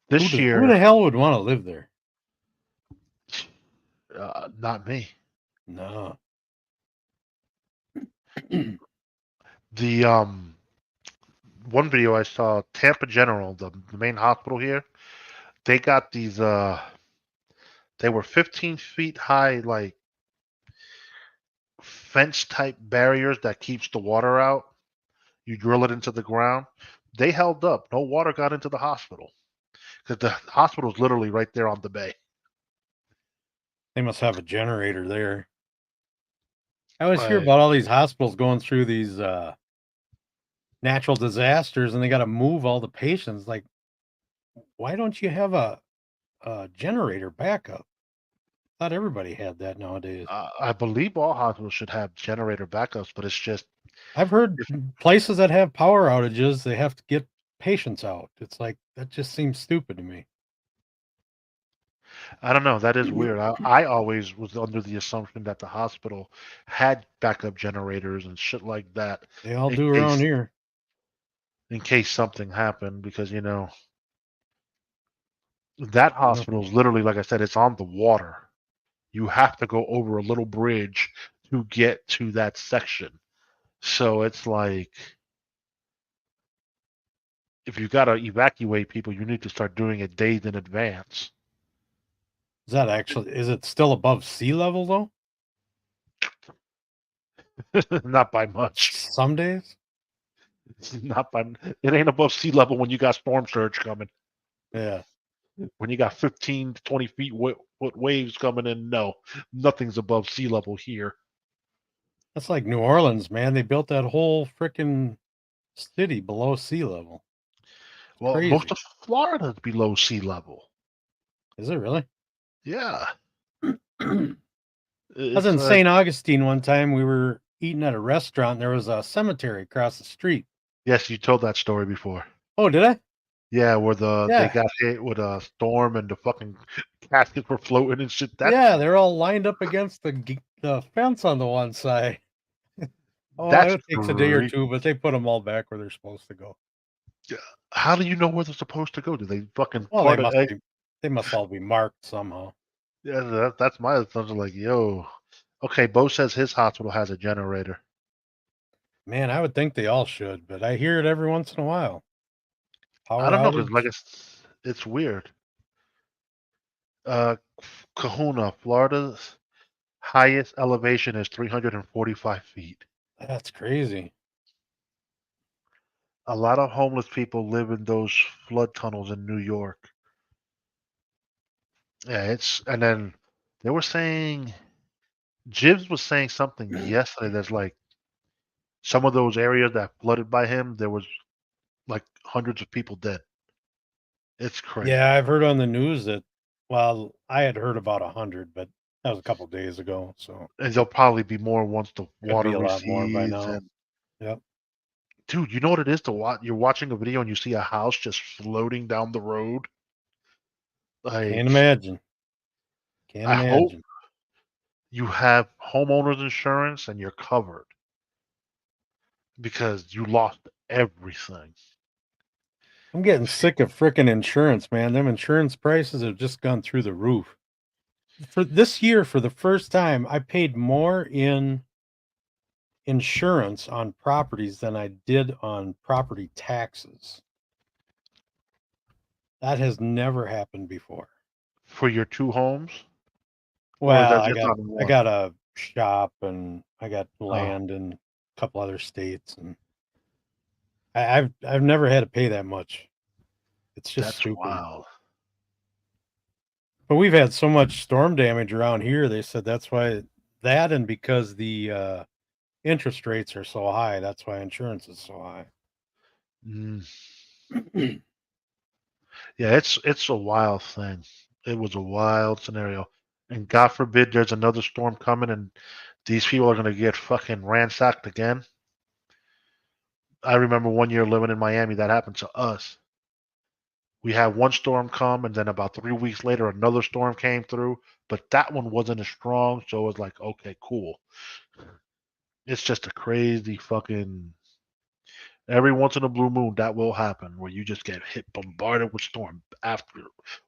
this Who year. the hell would want to live there? Not me. No. The one video I saw, Tampa General, the main hospital here, they got these they were 15 feet high, like fence type barriers that keeps the water out. You drill it into the ground. They held up. No water got into the hospital because the hospital is literally right there on the bay. They must have a generator there. I always hear Like, about all these hospitals going through these natural disasters and they got to move all the patients. Like, why don't you have a generator backup? Thought everybody had that nowadays. I believe all hospitals should have generator backups, but it's just I've heard if, places that have power outages, they have to get patients out. It's like that just seems stupid to me. I don't know. That is weird. I always was under the assumption that the hospital had backup generators and shit like that They all in do around case here. something happened because that Yeah. hospital is literally, like I said, it's on the water. You have to go over a little bridge to get to that section. So it's like if you gotta evacuate people, you need to start doing it days in advance. Is it still above sea level though? Not by much. Some days. Not by. It ain't above sea level when you got storm surge coming. Yeah. When you got 15 to 20 feet foot waves coming in, no, nothing's above sea level here. That's like New Orleans, man. They built that whole freaking city below sea level. Well, Crazy. most of Florida's below sea level. Is it really? Yeah. I It's was in St. Augustine one time. We were eating at a restaurant. And there was a cemetery across the street. yes, you told that story before. Oh, did I? Yeah, where they Yeah. got hit with a storm and the fucking caskets were floating and shit. Yeah, they're all lined up against the fence on the one side. Oh, That's it takes a day or great. two, but they put them all back where they're supposed to go. How do you know where they're supposed to go? Do they fucking Well, part of egg? they must all be marked somehow. Yeah, that's my assumption. Like, yo, okay. Bo says his hospital has a generator. Man, I would think they all should, but I hear it every once in a while. Power I don't know because outage. like it's weird. Kahuna, Florida's highest elevation is 345 feet. That's crazy. A lot of homeless people live in those flood tunnels in New York. Yeah, and then they were saying Jibs was saying something yesterday that's like some of those areas that flooded by him, there was like hundreds of people dead. It's crazy. Yeah, I've heard on the news that, well, I had heard about 100, but that was a couple days ago. So And there'll probably be more once the could be water a lot more by recedes. now. And Yep. dude, you know what it is to watch? You're watching a video and you see a house just floating down the road. Like, Can't imagine. Can't I hope imagine. you have homeowners insurance and you're covered because you lost everything. I'm getting sick of freaking insurance, man. Them insurance prices have just gone through the roof. For this year, for the first time, I paid more in insurance on properties than I did on property taxes. That has never happened before. For your two homes? Or is Well, that just on I one? got a shop and I got Oh, land in a couple other states, and I've never had to pay that much. It's just that's stupid. wild. But we've had so much storm damage around here. They said that's why that, and because the interest rates are so high, that's why insurance is so high. Mm. Yeah, it's a wild thing. It was a wild scenario. And God forbid there's another storm coming and these people are gonna get fucking ransacked again. I remember one year living in Miami that happened to us. We had one storm come and then about 3 weeks later another storm came through, but that one wasn't as strong, so it was like, okay, cool. It's just a crazy fucking every once in a blue moon that will happen where you just get hit bombarded with storm after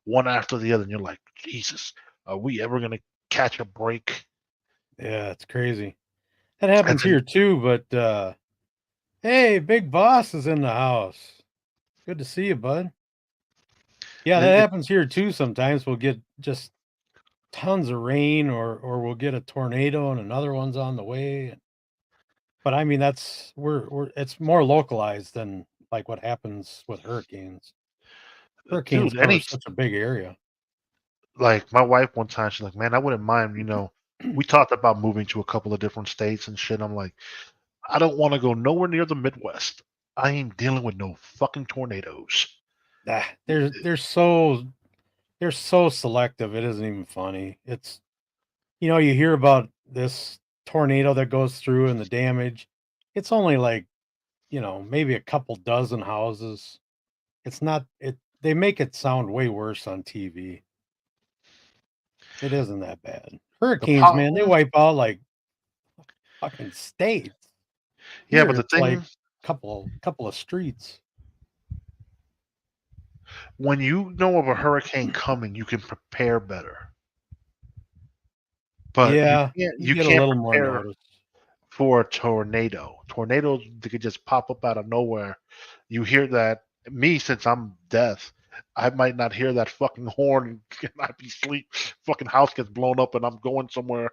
one after the other and you're like, Jesus, are we ever gonna catch a break? Yeah, it's crazy. That And happens then here too, but hey, Big Boss is in the house. Good to see you, bud. Yeah, that it, happens here too. Sometimes we'll get just tons of rain, or we'll get a tornado and another one's on the way. But I mean, that's we're it's more localized than like what happens with hurricanes. Hurricanes dude, cover such a big area. like my wife one time, she's like, man, I wouldn't mind, we talked about moving to a couple of different states and shit. I'm like, I don't want to go nowhere near the Midwest. I ain't dealing with no fucking tornadoes. Ah, they're so selective. It isn't even funny. It's you hear about this tornado that goes through and the damage. It's only like maybe a couple dozen houses. It's not it. They make it sound way worse on TV. It isn't that bad. The Hurricanes, man, they problem, wipe out like fucking states. yeah, Here but the it's like thing, couple of streets. when you know of a hurricane coming, you can prepare better. But you Yeah, can't you you get a can't little more prepare notice. for a tornado. Tornadoes they could just pop up out of nowhere. You hear that me since I'm deaf, I might not hear that fucking horn and I'd be asleep. Fucking house gets blown up and I'm going somewhere.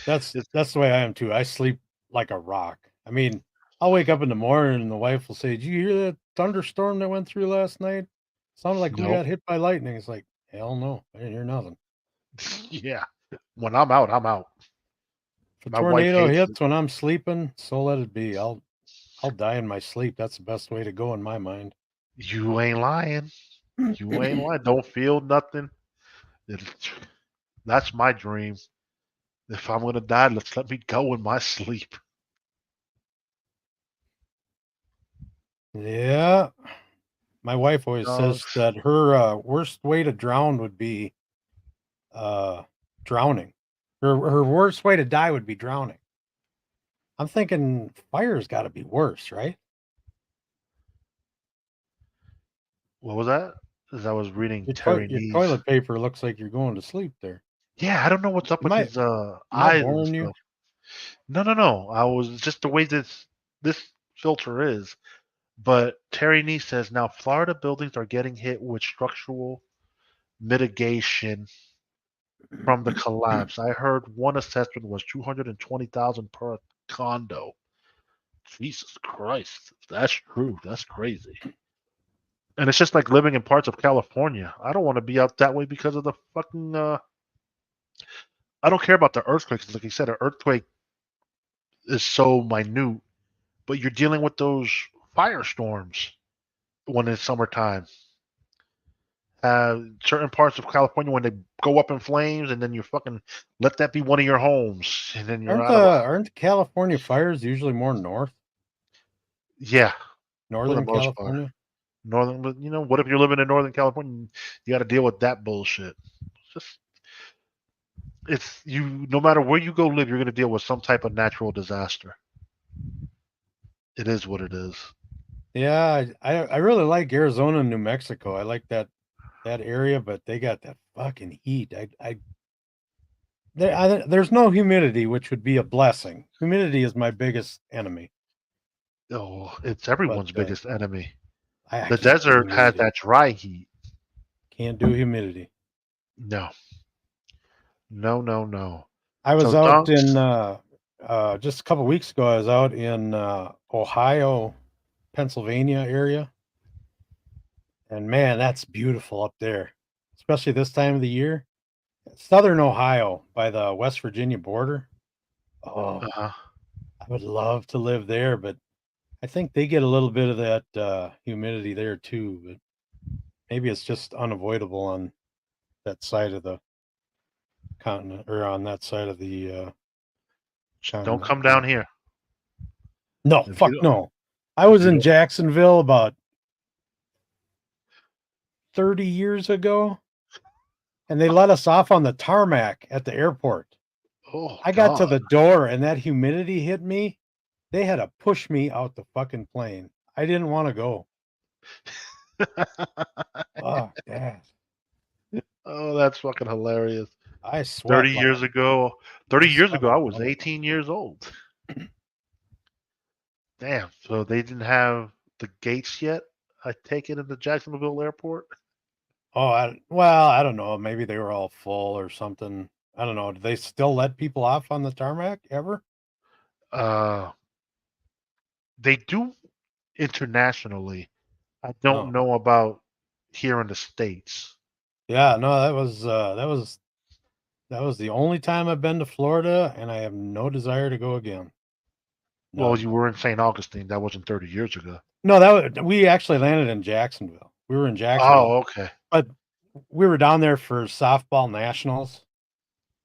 That's It's that's the way I am too. I sleep like a rock. I mean, I'll wake up in the morning and the wife will say, "Did you hear that thunderstorm that went through last night? Sounded like we Nope. got hit by lightning." It's like, hell no, I didn't hear nothing. Yeah. When I'm out, I'm out. If a My wife tornado hates it. hits when I'm sleeping, so let it be. I'll die in my sleep. That's the best way to go in my mind. You ain't lying. You ain't lying. Don't feel nothing. It's, that's my dream. If I'm gonna die, let me go in my sleep. Yeah. My wife always says Dogs. that her worst way to drown would be drowning. Her worst way to die would be drowning. I'm thinking fire's got to be worse, right? What was that? As I was reading Terry Your Nees. toilet paper looks like you're going to sleep there. Yeah, I don't know what's up Am with I his am I eyes and boring you? stuff. No, no, no. I was just the way this filter is. But Terry Nee says now Florida buildings are getting hit with structural mitigation from the collapse. I heard one assessment was 220,000 per condo. Jesus Christ, if that's true. That's crazy. And it's just like living in parts of California. I don't want to be out that way because of the fucking. I don't care about the earthquakes. Like you said, an earthquake is so minute, but you're dealing with those firestorms when it's summertime. Certain parts of California when they go up in flames, and then you fucking let that be one of your homes, and then you're out of luck. Aren't California fires usually more Yeah, for the northern most part. California? Northern, but what if you're living in Northern California? You got to deal with that bullshit. It's just, it's you. No matter where you go live, you're going to deal with some type of natural disaster. It is what it is. Yeah, I really like Arizona and New Mexico. I like that area, but they got that fucking heat. There's no humidity, which would be a blessing. Humidity is my biggest enemy, Oh, it's but everyone's biggest enemy. I The can't do desert has humidity. that dry heat. Can't do humidity. No, no, no, no. I was So out in dunks. just a couple weeks ago. I was out in Ohio, Pennsylvania area, and man, that's beautiful up there, especially this time of the year. Southern Ohio by the West Virginia border. Oh, Uh, I would love to live there, but I think they get a little bit of that humidity there too. But maybe it's just unavoidable on that side of the continent or on that side of the don't continent. come down here. No, If you fuck don't, no. I if was you in don't, Jacksonville about 30 years ago, and they let us off on the tarmac at the airport. oh I got to God. the door and that humidity hit me. They had to push me out the fucking plane. I didn't want to go. Fuck that. Oh, that's fucking hilarious. I 30 sweat like years ago, 30 I years sweat ago, like I a was motherfucker. 18 years old. Damn. So they didn't have the gates yet. I take it in the Jacksonville airport. Oh, well, I don't know. Maybe they were all full or something. I don't know. Do they still let people off on the tarmac ever? Uh, they do internationally. I don't No. know about here in the States. Yeah, no, that was the only time I've been to Florida, and I have no desire to go again. Well, None. you were in St. Augustine. That wasn't 30 years ago. No, we actually landed in Jacksonville. We were in Jacksonville, Oh, okay. but we were down there for softball nationals,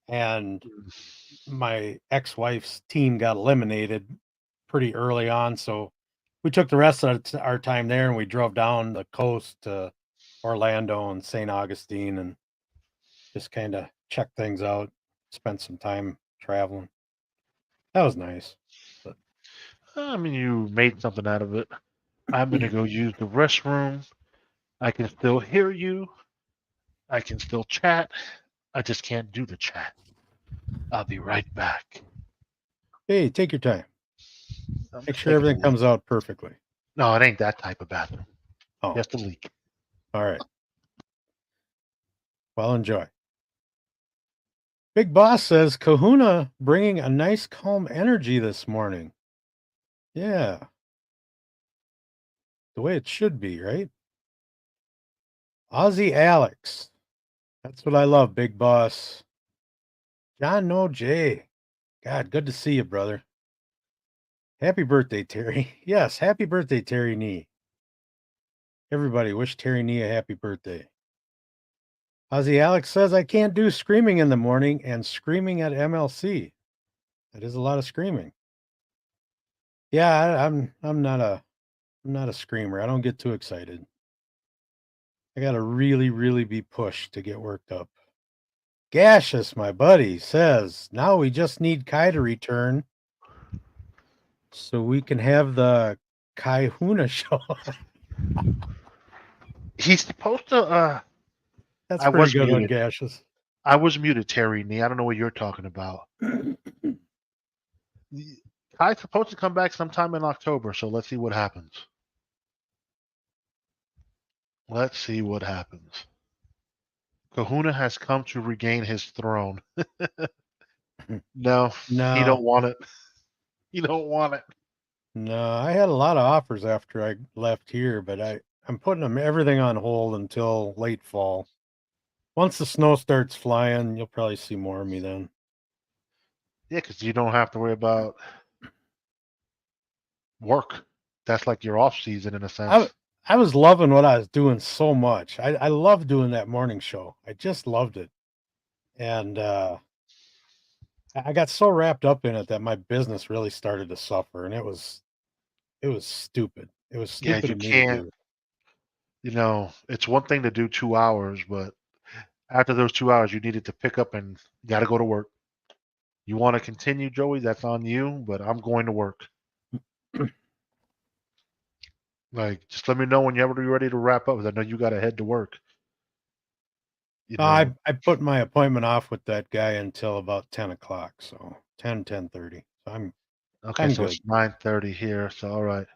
and my ex-wife's team got eliminated pretty early on, so we took the rest of our time there, and we drove down the coast to Orlando and St. Augustine, and just kind of checked things out. Spent some time traveling. That was nice. But I mean, you made something out of it. I'm gonna go use the restroom. I can still hear you. I can still chat. I just can't do the chat. I'll be right back. hey, take your time. I'm Make sure taking a everything leak. comes out perfectly. No, it ain't that type of bathroom. Oh, Just a leak. all right. Well, enjoy. Big Boss says Kahuna bringing a nice calm energy this morning. Yeah. The way it should be, right? Aussie Alex. That's what I love, Big Boss. John No J. God, good to see you, brother. Happy birthday, Terry. Yes, happy birthday, Terry Nee. Everybody wish Terry Nee a happy birthday. Ozzy Alex says I can't do screaming in the morning and screaming at MLC. That is a lot of screaming. Yeah, I'm not a screamer. I don't get too excited. I gotta really be pushed to get worked up. Gaseous, my buddy, says now we just need Kai to return so we can have the Kai Huna show. He's supposed to. That's I pretty was good one, muted. Gaseous. I was muted, Terry Nee. I don't know what you're talking about. Kai's supposed to come back sometime in October, so let's see what happens. Let's see what happens. Kahuna has come to regain his throne. No, he No, don't want it. He don't want it. no, I had a lot of offers after I left here, but I'm putting everything on hold until late fall. Once the snow starts flying, you'll probably see more of me then. Yeah, because you don't have to worry about work. That's like your off season in a sense. I was loving what I was doing so much. I love doing that morning show. I just loved it. And I got so wrapped up in it that my business really started to suffer, and it was stupid. It was Yeah, stupid you of me to can't. do. It's one thing to do 2 hours, but after those 2 hours, you needed to pick up and got to go to work. You want to continue, Joey? That's on you, but I'm going to work. Like, just let me know when you're ready to wrap up. 'Cause I know you got to head to work. I put my appointment off with that guy until about 10 o'clock. So 10:30. So Okay, I'm so good. it's 9:30 here. So all right,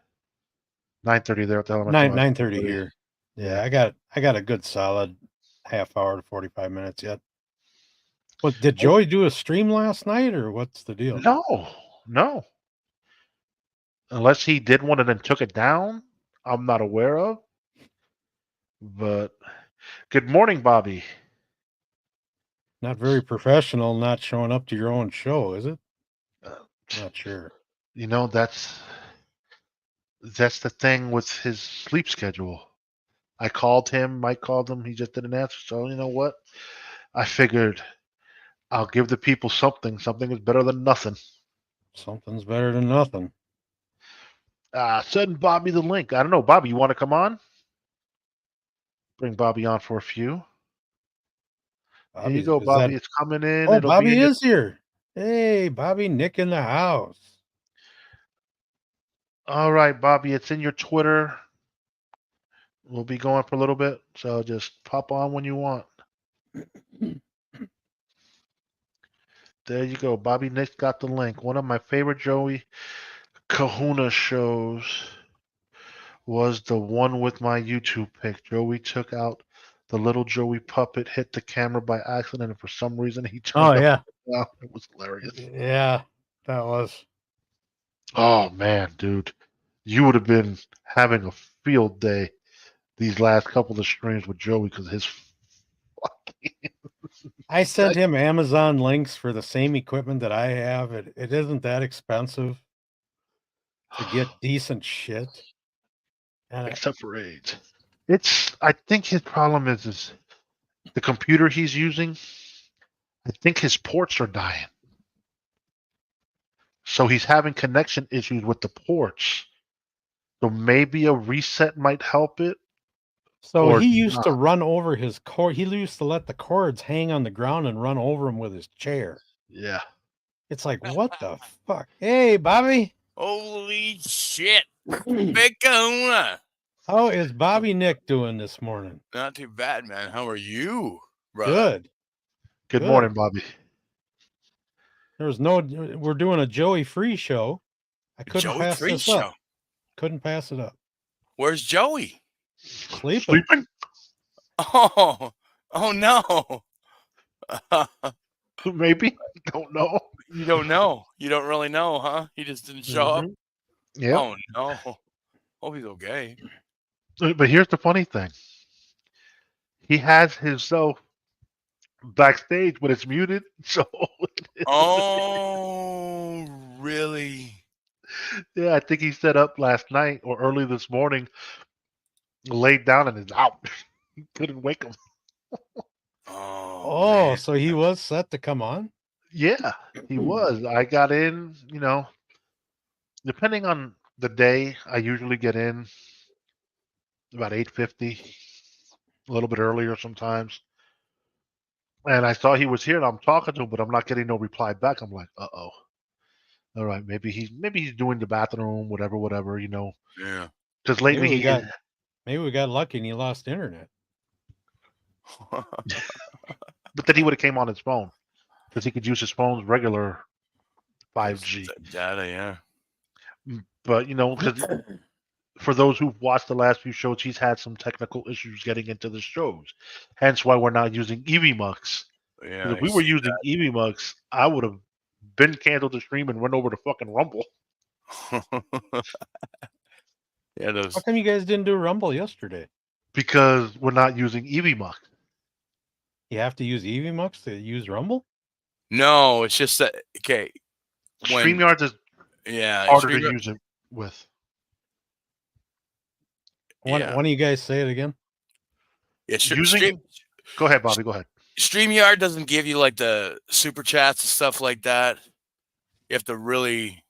9:30 there at the elementary. 9:30 here. Yeah, I got a good solid half hour to 45 minutes yet. What did Joey do a stream last night or what's the deal? No. Unless he did one and then took it down, I'm not aware of. But good morning, Bobby. Not very professional not showing up to your own show, is it? Not sure. That's the thing with his sleep schedule. I called him, Mike called him, he just didn't answer. So you know what? I figured I'll give the people something. Something is better than nothing. Something's better than nothing. Send Bobby the link. I don't know, Bobby, you want to come on? Bring Bobby on for a few. Here you go, Bobby. It's coming in. Oh, It'll be Bobby in is here. Hey, Bobby, Nick in the house. All right, Bobby. It's in your Twitter. We'll be going for a little bit, so just pop on when you want. There you go. Bobby Nick got the link. One of my favorite Joey Kahuna shows was the one with my YouTube pic. Joey took out the little Joey puppet, hit the camera by accident, and for some reason he turned up. yeah. Down. It was hilarious. Yeah, that was. Oh, man, dude. You would have been having a field day these last couple of streams with Joey because his fucking... I sent him Amazon links for the same equipment that I have. It isn't that expensive to get decent shit. Except for AIDS. I think his problem is the computer he's using. I think his ports are dying. So he's having connection issues with the ports. So maybe a reset might help it. So he used to run over his cord. He used to let the cords hang on the ground and run over him with his chair. Yeah. It's like, what the fuck? Hey, Bobby. Holy shit. Big Kahuna. How is Bobby Nick doing this morning? Not too bad, man. How are you, brother? Good morning, Bobby. We're doing a Joey free show. I couldn't Joey pass free this show. up. Couldn't pass it up. Where's Joey? Sleeping? Oh no. Maybe. Don't know. You don't know. You don't really know, huh? He just didn't show up. Yeah. Oh no. Hope he's okay. But here's the funny thing. He has himself backstage, but it's muted. So Oh, really? yeah, I think he set up last night or early this morning, laid down and is out. Couldn't wake him. Oh, man. so he was set to come on? Yeah, he was. I got in, depending on the day, I usually get in about 8:50, a little bit earlier sometimes. And I saw he was here and I'm talking to him, but I'm not getting no reply back. I'm like, uh-oh. All right, maybe he's doing the bathroom, whatever, Yeah. Because Maybe lately we got lucky and he lost internet. but then he would have came on his phone because he could use his phone's regular 5G. Data, yeah. But because for those who've watched the last few shows, he's had some technical issues getting into the shows. Hence why we're not using EVMux. Yeah. If we were using EVMux, I would have been canceled the stream and went over to fucking Rumble. Yeah, those. How come you guys didn't do Rumble yesterday? Because we're not using EVMux. You have to use EVMux to use Rumble? No, it's just that. Okay. StreamYard is Yeah. harder to use it with. Why don't you guys say it again? Yeah, Go ahead, Bobby. Go ahead. StreamYard doesn't give you like the super chats and stuff like that. You have to really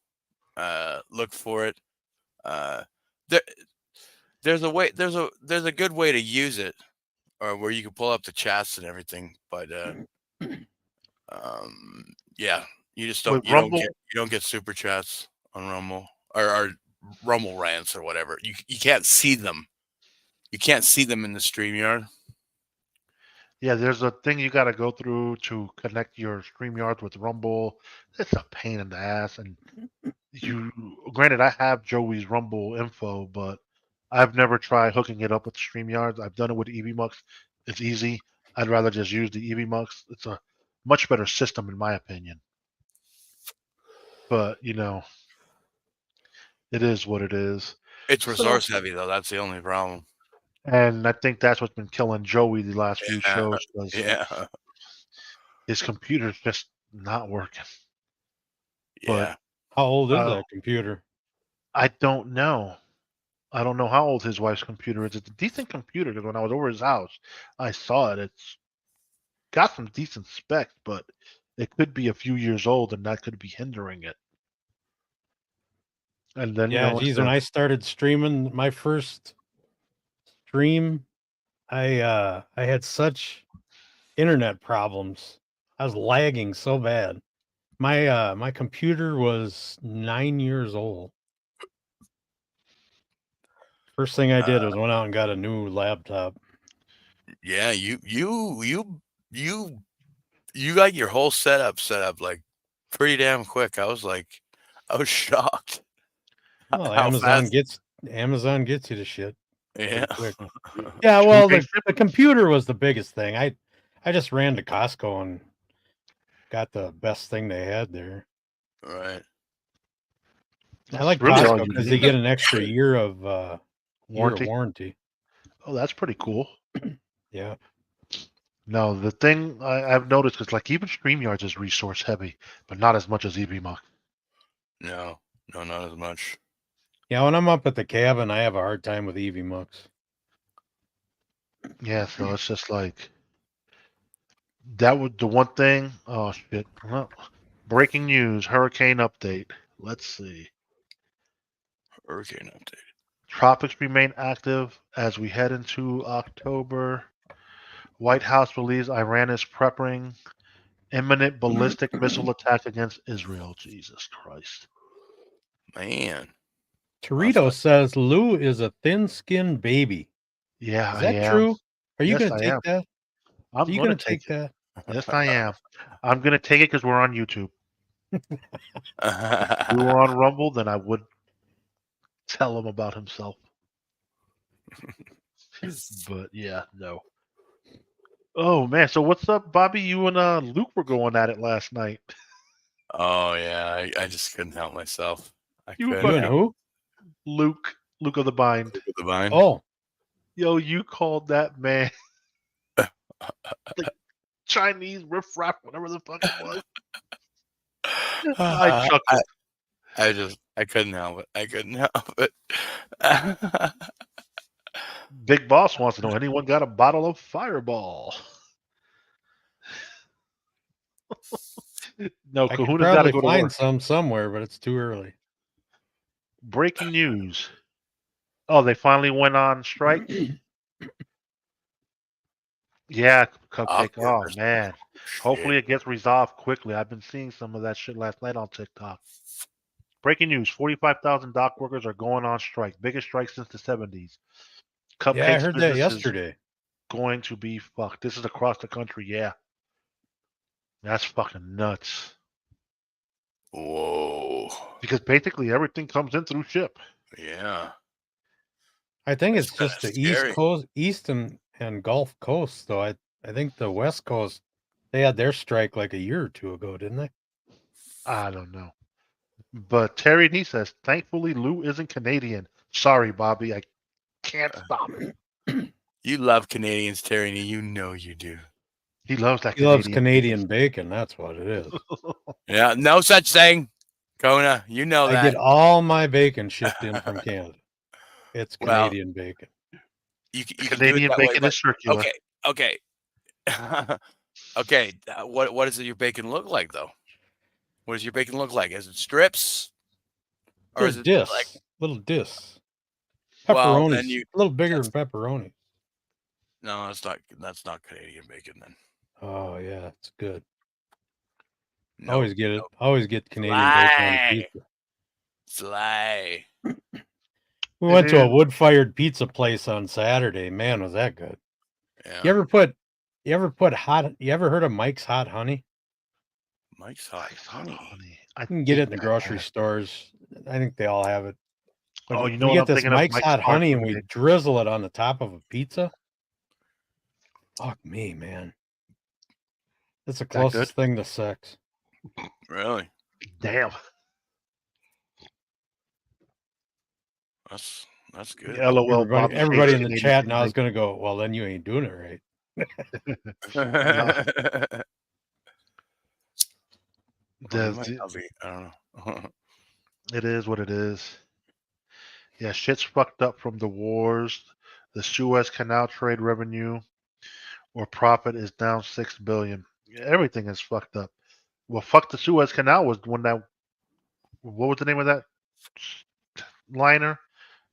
look for it. There's a way. There's a good way to use it, or where you can pull up the chats and everything. But yeah, you just don't. You don't get super chats on Rumble or Rumble rants or whatever. You can't see them. You can't see them in the StreamYard. Yeah, there's a thing you got to go through to connect your StreamYard with Rumble. It's a pain in the ass. And granted, I have Joey's Rumble info, but I've never tried hooking it up with StreamYard. I've done it with EVMux. It's easy. I'd rather just use the EVMux. It's a much better system, in my opinion. But, it is what it is. It's resource heavy, though. That's the only problem. And I think that's what's been killing Joey the last few shows. Yeah. His computer's just not working. Yeah. But how old is that computer? I don't know. I don't know how old his wife's computer is. It's a decent computer because when I was over his house, I saw it. It's got some decent specs, but it could be a few years old, and that could be hindering it. And then, when I started streaming my first stream, I had such internet problems. I was lagging so bad. My computer was 9 years old. First thing I did was went out and got a new laptop. Yeah, you got your whole setup set up like pretty damn quick. I was shocked. Well, Amazon gets you the shit. Yeah. Quick. Yeah, well, the computer was the biggest thing. I just ran to Costco and got the best thing they had there. Right. I like Costco because they get an extra year of warranty. Oh, that's pretty cool. Yeah. No, the thing I've noticed is even StreamYard is resource heavy, but not as much as EVMux. No, not as much. Yeah, when I'm up at the cabin, I have a hard time with EVMux. Yeah, so it's just that was the one thing. Oh shit! Well, breaking news: hurricane update. Let's see. Hurricane update. Tropics remain active as we head into October. White House believes Iran is prepping imminent ballistic missile attack against Israel. Jesus Christ. Man. Torito says Lou is a thin-skinned baby. Yeah, is that true? Are you going to take that? Are you going to take that? Yes, I am. I'm going to take it because we're on YouTube. If we were on Rumble, then I would tell him about himself. But yeah, no. Oh man, so what's up, Bobby? You and Luke were going at it last night. Oh yeah, I just couldn't help myself. I You couldn't You and help who? Luke of the Bind. the vine. Oh, Yo, you called that man like Chinese riffraff, whatever the fuck it was. I I, chuckled. I couldn't help it. I couldn't help it. Big Boss wants to know anyone got a bottle of Fireball? No, I could Kahuna's got to probably go to find work. some somewhere, but it's too early. Breaking news. Oh, they finally went on strike? Yeah, Cupcake. Oh, Awkward. man. Hopefully it gets resolved quickly. I've been seeing some of that shit last night on TikTok. Breaking news. 45,000 dock workers are going on strike. Biggest strike since the 70s. Yeah, I Cupcake's heard that business is yesterday. going to be fucked. This is across the country, yeah. That's fucking nuts. Whoa. Because basically everything comes in through ship. Yeah. I think That's it's just the kinda East scary. Coast, East and Gulf Coast, though. I think the West Coast, they had their strike like a year or two ago, didn't they? I don't know. But Terry Nee says, thankfully Lou isn't Canadian. Sorry, Bobby. I can't stop it. You love Canadians, Terry. And you know you do. He loves that He loves Canadian. Canadian bacon. That's what it is. Yeah, no such thing, Kona. You know I that. get all my bacon shipped in from Canada. It's Well, Canadian bacon. you can do it Canadian that way, bacon but is circular. okay. Okay. What does your bacon look like though? What does your bacon look like? Is it strips, or is Little it discs, like? little discs. Well, then Pepperonis, a little bigger than pepperoni. No, that's not Canadian bacon then. Oh yeah, it's good. No, Always get it. Always get Canadian bacon on the Sly. pizza. Sly. We It went to a is. wood-fired pizza place on Saturday. Man, was that good. Yeah. You ever heard of Mike's Hot Honey? Mike's Hot Honey. I You can get think it in the I grocery have. stores. I think they all have it. But Oh, you know we what get I'm this thinking of? Mike's Mike's Hot Spark Honey and we Brigade. drizzle it on the top of a pizza. Fuck me, man. That's the That good? closest thing to sex. Really? Damn. That's good. Yeah, LOL. Bobby Everybody hates in the Canadian chat now is bacon. going to go, well, then you ain't doing it right. No, Well, you might not be. I don't know. it is what it is. Yeah, shit's fucked up from the wars. The Suez Canal trade revenue or profit is down $6 billion. Everything is fucked up. Well, fuck the Suez Canal was when that. What was the name of that liner?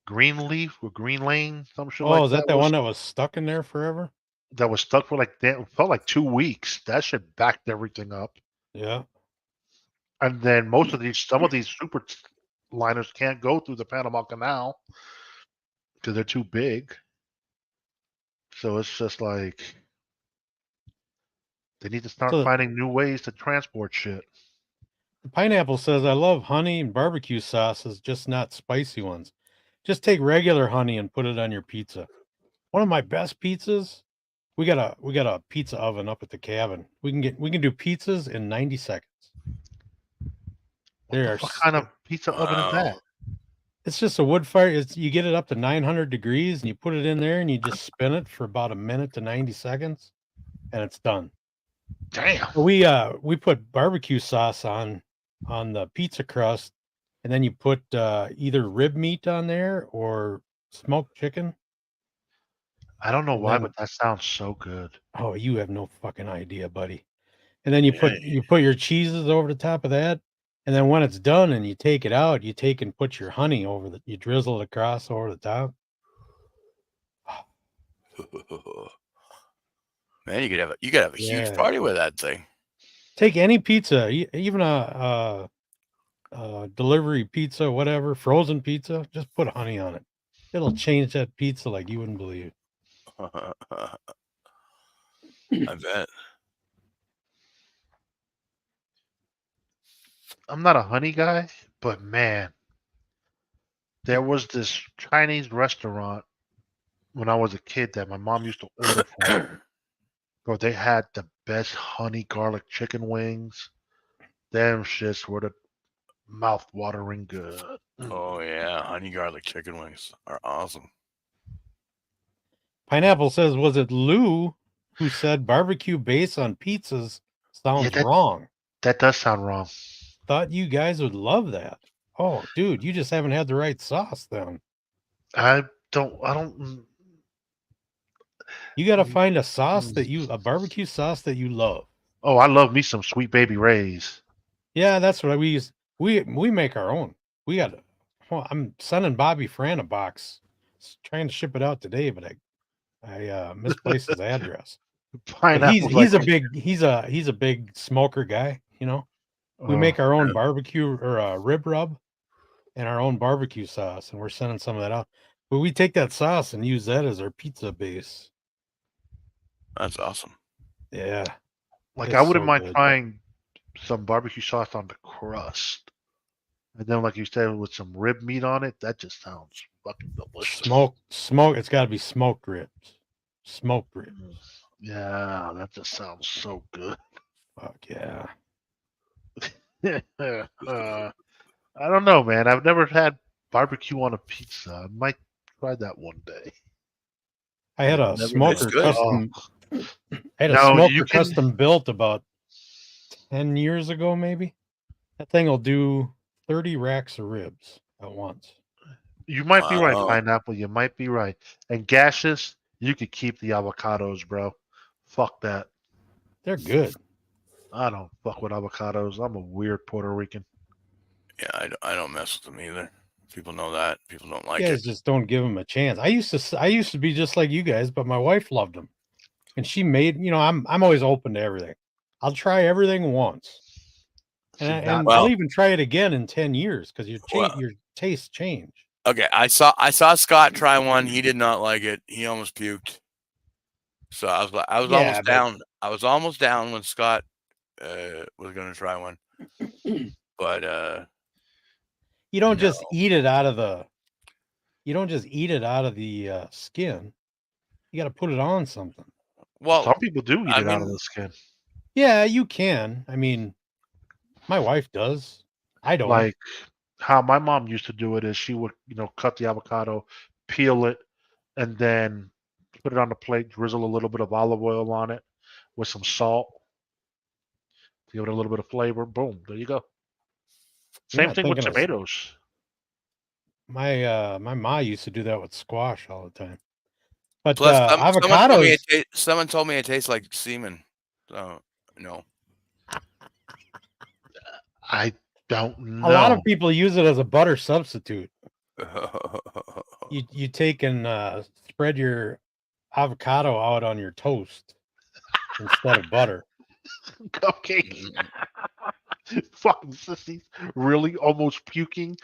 Greenleaf or Green Lane, some shit Oh, like is that that the was one that was stuck in there forever? that was stuck for like damn, felt like 2 weeks. That shit backed everything up. Yeah. And then some of these super liners can't go through the Panama Canal because they're too big. So it's just like they need to start So finding new ways to transport shit. the pineapple says, I love honey and barbecue sauces, just not spicy ones. Just take regular honey and put it on your pizza. One of my best pizzas. We got a pizza oven up at the cabin. We can do pizzas in 90 seconds. What the fuck kind of pizza oven is that? It's just a wood fire. You get it up to 900 degrees and you put it in there and you just spin it for about a minute to 90 seconds and it's done. Damn. We put barbecue sauce on the pizza crust and then you put either rib meat on there or smoked chicken. I don't know And why, then- but that sounds so good. Oh, you have no fucking idea, buddy. And then you put your cheeses over the top of that. And then when it's done and you take it out, you take and put your honey you drizzle it across over the top. Man, you could have a huge party with that thing. Take any pizza, even a delivery pizza, whatever, frozen pizza, just put honey on it. It'll change that pizza like you wouldn't believe. I bet. I'm not a honey guy, but man, there was this Chinese restaurant when I was a kid that my mom used to order from. Bro, they had the best honey garlic chicken wings. Them shits were the mouth watering good. Oh yeah, honey garlic chicken wings are awesome. Pineapple says, was it Lou who said barbecue base on pizzas sounds that- wrong? That does sound wrong. Thought you guys would love that. Oh, dude, you just haven't had the right sauce then. I don't. You got to find a sauce a barbecue sauce that you love. Oh, I love me some Sweet Baby Ray's. Yeah, that's what we use. We make our own. We got. Well, I'm sending Bobby Fran a box. Trying to ship it out today, but I misplaced his address. But he's a big smoker guy. You know, we make our own barbecue or rib rub, and our own barbecue sauce, and we're sending some of that out. But we take that sauce and use that as our pizza base. That's awesome. Yeah. Like I wouldn't mind trying some barbecue sauce on the crust. And then, like you said, with some rib meat on it, that just sounds fucking delicious. Smoke. It's got to be smoked ribs. Smoked ribs. Yeah, that just sounds so good. Fuck yeah. I don't know, man. I've never had barbecue on a pizza. I might try that one day. I had a smoker custom. Custom built about 10 years ago, maybe. That thing will do 30 racks of ribs at once. You might be right, Pineapple. You might be right. And gaseous, you could keep the avocados, bro. Fuck that. They're good. I don't fuck with avocados. I'm a weird Puerto Rican. Yeah, I don't mess with them either. People know that. People don't like you guys just don't give them a chance. I used to be just like you guys, but my wife loved them. And she made, I'm always open to everything. I'll try everything once. And I'll even try it again in 10 years because your tastes change. Okay, I saw Scott try one. He did not like it. He almost puked. So I was almost down. I was almost down when Scott was going to try one. But you don't just eat it out of the skin. You got to put it on something. Well, some people do eat it out of the skin. Yeah, you can. I mean, my wife does. I don't. Like how my mom used to do it is she would, cut the avocado, peel it, and then put it on the plate, drizzle a little bit of olive oil on it with some salt. Give it a little bit of flavor. Boom, there you go. Same thing with tomatoes. My ma used to do that with squash all the time. But plus, avocados. Someone told me it tastes like semen. So no. I don't know. A lot of people use it as a butter substitute. You take and spread your avocado out on your toast instead of butter. Cupcake. Fucking sissies. Really? Almost puking?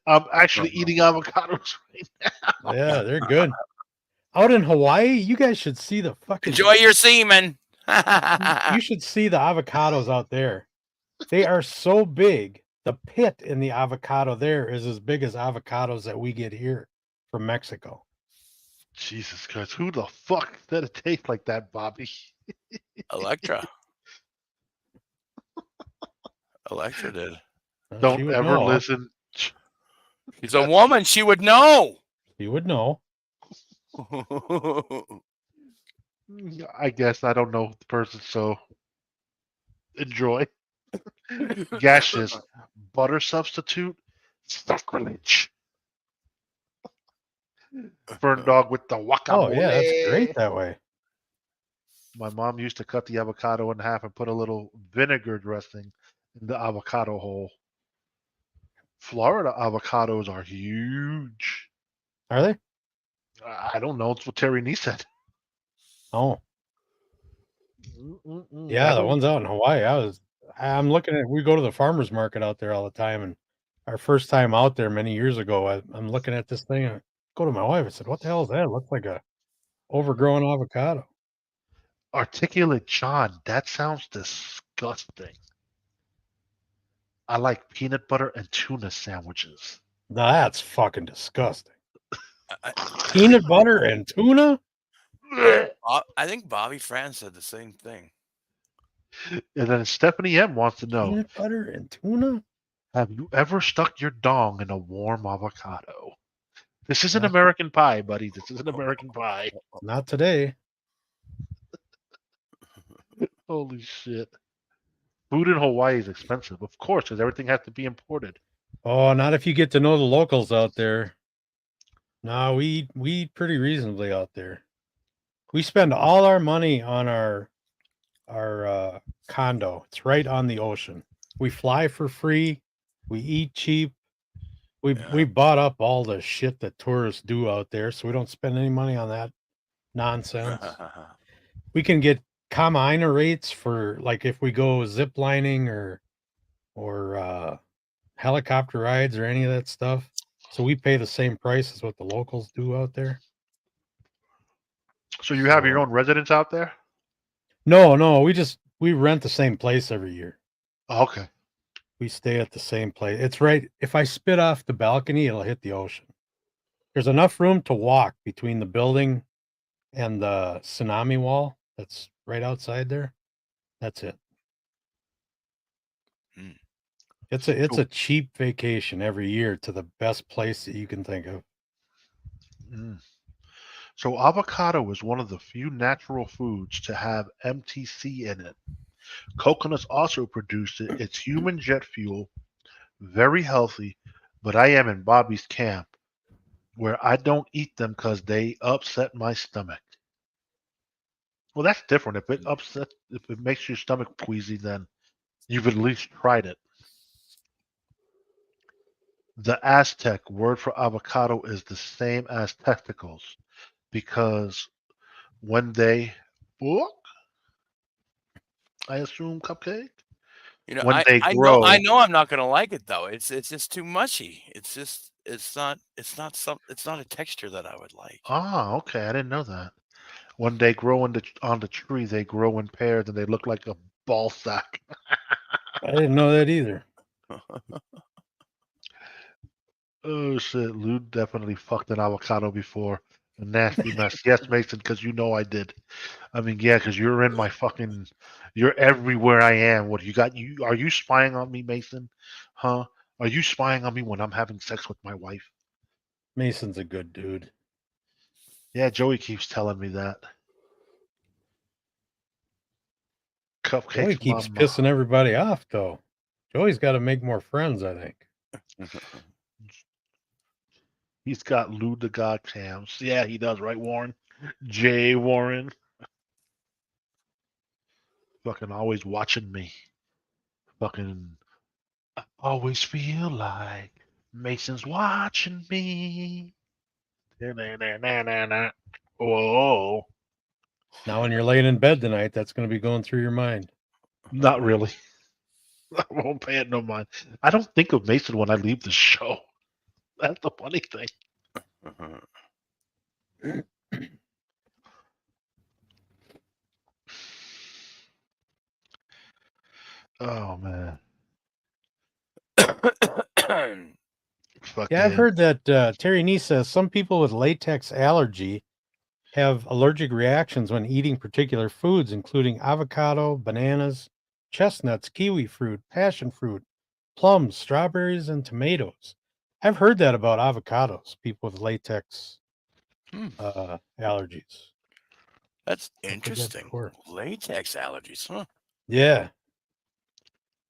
I'm actually eating avocados right now. Yeah, they're good. Out in Hawaii, you guys should see the fucking... Enjoy your semen. You should see the avocados out there. They are so big. The pit in the avocado there is as big as avocados that we get here from Mexico. Jesus Christ. Who the fuck said it tastes like that, Bobby? Electra did. Don't ever listen. She's a woman. She would know. She would know. I guess I don't know the person, so enjoy. Gaseous butter substitute, sacrilege. Burn dog with the guacamole. Oh yeah, that's great that way. My mom used to cut the avocado in half and put a little vinegar dressing in the avocado hole. Florida avocados are huge. Are they? I don't know. It's what Terry Nee said. Oh. Yeah, the ones out in Hawaii. I'm looking at, we go to the farmer's market out there all the time. And our first time out there many years ago, I'm looking at this thing and I go to my wife. I said, what the hell is that? It looks like a overgrown avocado. Articulate John, that sounds disgusting. I like peanut butter and tuna sandwiches. Now that's fucking disgusting. Peanut butter and tuna? I think Bobby France said the same thing. And then Stephanie M wants to know, Peanut butter and tuna? have you ever stuck your dong in a warm avocado? This isn't Not- American Pie, buddy. This isn't American Pie. Not today. Holy shit. Food in Hawaii is expensive, of course, because everything has to be imported. Oh, not if you get to know the locals out there. No, we eat pretty reasonably out there. We spend all our money on our condo. It's right on the ocean. We fly for free. We eat cheap. We bought up all the shit that tourists do out there, so we don't spend any money on that nonsense. We can get Kamaina rates for like if we go zip lining or helicopter rides or any of that stuff. So we pay the same price as what the locals do out there. So you have your own residence out there? No, we rent the same place every year. Oh, okay. We stay at the same place. It's right. If I spit off the balcony, it'll hit the ocean. There's enough room to walk between the building and the tsunami wall that's right outside there. That's it. Hmm. It's a cheap vacation every year to the best place that you can think of. Mm. So avocado is one of the few natural foods to have MTC in it. Coconuts also produce it. It's human jet fuel, very healthy, but I am in Bobby's camp where I don't eat them because they upset my stomach. Well, that's different. If it makes your stomach queasy, then you've at least tried it. The Aztec word for avocado is the same as testicles because when they I assume cupcake. When they I grow, know I'm not gonna like it though. It's just too mushy. It's not a texture that I would like. okay, I didn't know that. When they grow on the tree, they grow in pairs and they look like a ball sack. I didn't know that either. Oh shit, Lou definitely fucked an avocado before. A nasty mess. Yes, Mason, because you know I did. I mean, yeah, because you're in my fucking. You're everywhere I am. What you got? Are you spying on me, Mason? Huh? Are you spying on me when I'm having sex with my wife? Mason's a good dude. Yeah, Joey keeps telling me that. Cupcakes, Joey keeps mama. pissing everybody off though. Joey's got to make more friends, I think. He's got Lou the God cams. Yeah, he does, right, Warren? Jay Warren. Fucking always watching me. Fucking I always feel like Mason's watching me. Whoa. Now, when you're laying in bed tonight, that's going to be going through your mind. Not really. I won't pay it no mind. I don't think of Mason when I leave the show. That's the funny thing. Oh man. Yeah, I've heard that Terry Nee says some people with latex allergy have allergic reactions when eating particular foods, including avocado, bananas, chestnuts, kiwi fruit, passion fruit, plums, strawberries, and tomatoes. I've heard that about avocados, people with latex allergies. That's interesting. before. Latex allergies, huh? Yeah.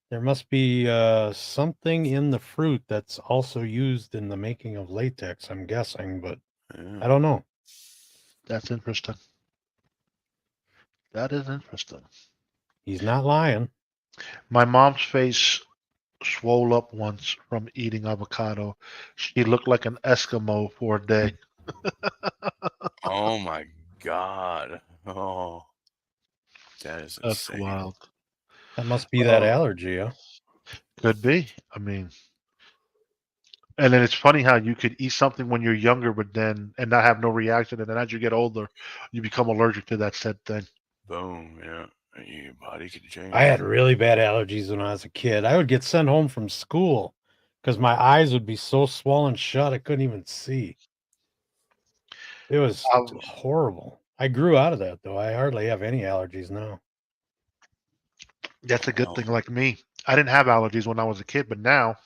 There must be something in the fruit that's also used in the making of latex, I'm guessing, but I don't know. That's interesting. That is interesting. He's not lying. My mom's face swole up once from eating avocado. She looked like an Eskimo for a day. Oh my god. Oh. That is That's insane. wild. That must be that allergy, huh? Could be. I mean, and then it's funny how you could eat something when you're younger, but then and not have no reaction, and then as you get older, you become allergic to that said thing. Boom, yeah. Your body could change. I had really bad allergies when I was a kid. I would get sent home from school because my eyes would be so swollen shut I couldn't even see. It was horrible. I grew out of that though. I hardly have any allergies now. That's a good Wow. thing. Like me, I didn't have allergies when I was a kid, but now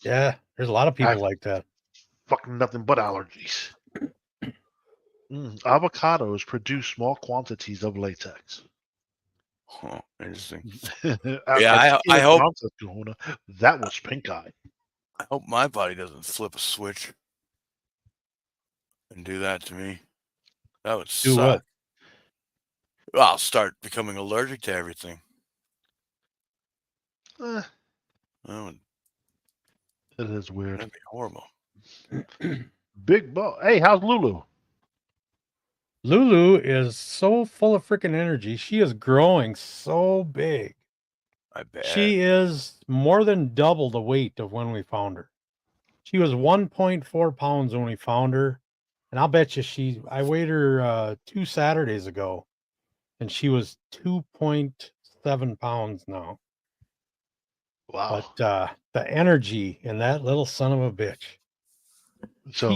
Yeah, there's a lot of I people have like that. fucking nothing but allergies. Avocados produce small quantities of latex. Huh, interesting. At I hope Kahuna, that was pink eye. I hope my body doesn't flip a switch and do that to me. That would Do suck. what? Well, I'll start becoming allergic to everything. Eh, That would it is weird. that'd be horrible. Big ball. Hey, how's Lulu? Lulu is so full of freaking energy. She is growing so big. I bet. She is more than double the weight of when we found her. She was 1.4 pounds when we found her. And I'll bet you I weighed her 2 Saturdays ago and she was 2.7 pounds now. Wow. But the energy in that little son of a bitch. So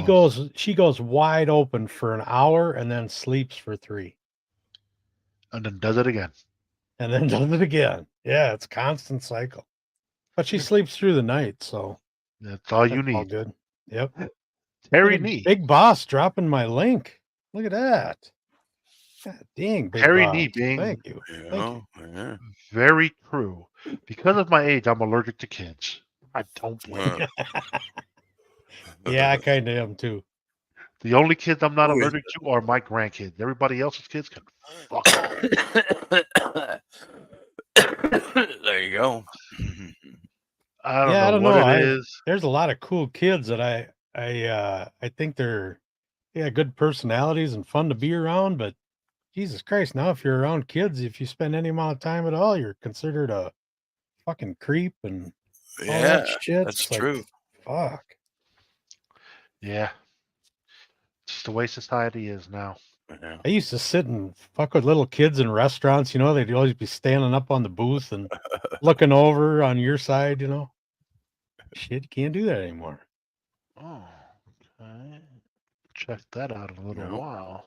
She goes wide open for an hour and then sleeps for 3. and then does it again. And then does it again. Yeah, it's a constant cycle. But she sleeps through the night, so That's all you that's all need. good. Yep. Terry Look at Nee. Big Boss dropping my link. Look at that. God dang, Big Terry Boss. Nee being Thank you. Yeah, yeah. very true. Because of my age, I'm allergic to kids. I don't blame you. Yeah, I kind of am too. The only kids I'm not Who is allergic to are my grandkids. Everybody else's kids can fuck off. There you go. I don't Yeah, I know don't what know. it is. There's a lot of cool kids that I think they're good personalities and fun to be around, but Jesus Christ, now if you're around kids, if you spend any amount of time at all, you're considered a fucking creep and all Yeah, that shit. that's It's like, true. fuck. Yeah. It's just the way society is now. Yeah. I used to sit and fuck with little kids in restaurants, they'd always be standing up on the booth and looking over on your side, Shit, you can't do that anymore. Oh, okay. Check that out in a little Nope. while.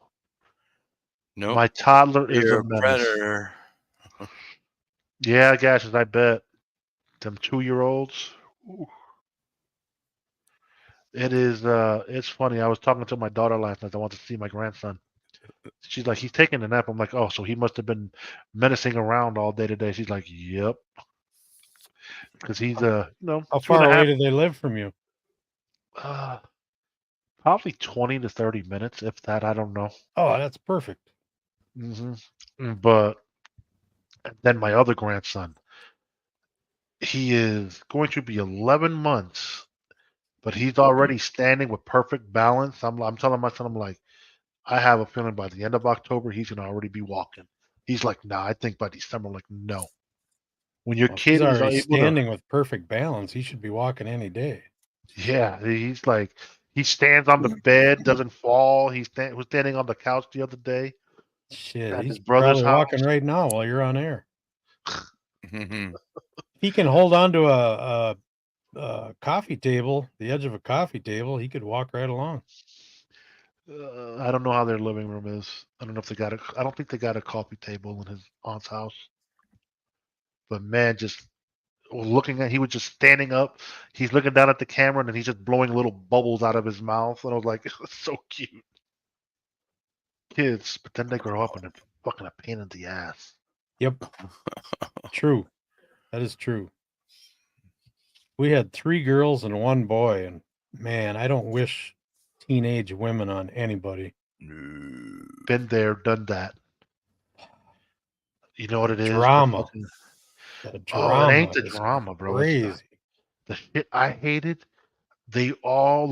Nope. My toddler is You're a a menace. predator. Yeah, gashes, I bet. Them 2-year-olds. It is it's funny. I was talking to my daughter last night. I want to see my grandson. She's like, he's taking a nap. I'm like, oh, so he must have been menacing around all day today. She's like, yep. Because he's How 2.5. far away do they live from you? Probably 20 to 30 minutes, if that. I don't know. Oh, that's perfect. But then my other grandson, he is going to be 11 months, but he's already standing with perfect balance. I'm telling my son, I'm like, I have a feeling by the end of October, he's going to already be walking. He's like, nah, I think by December. I'm like, no. When your Well, if he's kid is already able to, standing with perfect balance, he should be walking any day. yeah, he's like, he stands on the bed, doesn't fall. Was standing on the couch the other day Shit, at he's his brother's probably house. walking right now while you're on air. He can hold on to a coffee table, the edge of a coffee table. He could walk right along. I don't know how their living room is. I don't know if they got I don't think they got a coffee table in his aunt's house. But man, just he was just standing up. He's looking down at the camera and then he's just blowing little bubbles out of his mouth. And I was like, it was so cute. Kids, but then they grow up and they're fucking a pain in the ass. Yep. True. That is true. We had 3 girls and 1 boy, and man, I don't wish teenage women on anybody. Been there, done that. You know what it is? Drama. The It drama ain't the is drama, bro. crazy. It's the shit I hated. They all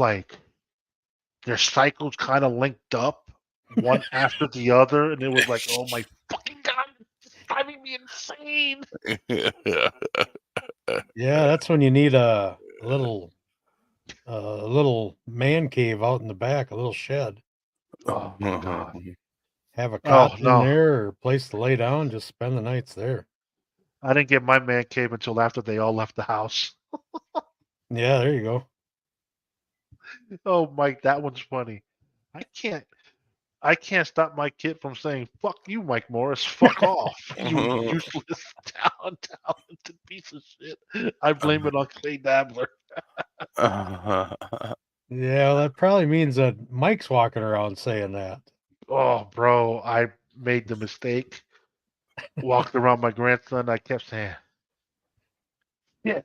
their cycles kind of linked up, one after the other, and it was like, oh my fucking god, it's driving me insane. Yeah, that's when you need a little man cave out in the back, a little shed. Oh my god. Have a cot in no. there or a place to lay down, just spend the nights there. I didn't get my man cave until after they all left the house. Yeah, there you go. Oh, Mike, that one's funny. I can't. I can't stop my kid from saying "fuck you, Mike Morris." Fuck off, you useless, talented piece of shit. I blame it on Clay Dabbler. Yeah, that probably means that Mike's walking around saying that. Oh, bro, I made the mistake. Walked around my grandson. I kept saying, "Shit,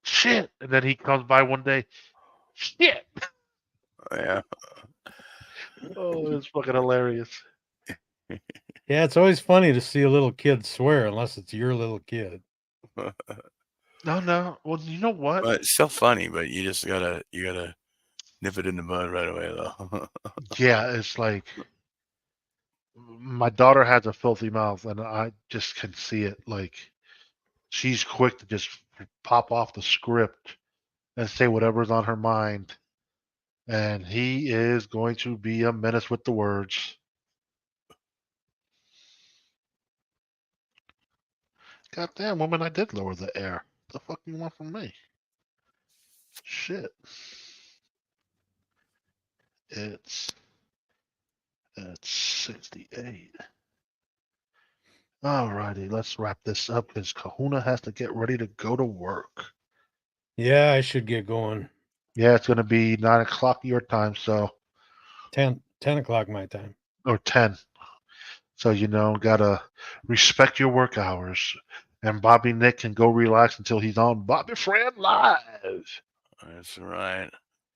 shit," and then he comes by one day, "Shit." Yeah. Oh, it's fucking hilarious. Yeah, it's always funny to see a little kid swear, unless it's your little kid. No. Well, you know what? But it's still funny, but you gotta nip it in the bud right away though. Yeah, it's like my daughter has a filthy mouth, and I just can see it. Like she's quick to just pop off the script and say whatever's on her mind. And he is going to be a menace with the words. Goddamn, woman, I did lower the air. What the fuck you want from me? Shit. It's 68. Alrighty, let's wrap this up because Kahuna has to get ready to go to work. Yeah, I should get going. Yeah, it's gonna be 9 o'clock your time, so 10 o'clock my time. or 10. So gotta respect your work hours. And Bobby Nick can go relax until he's on Bobby Friend Live. That's right.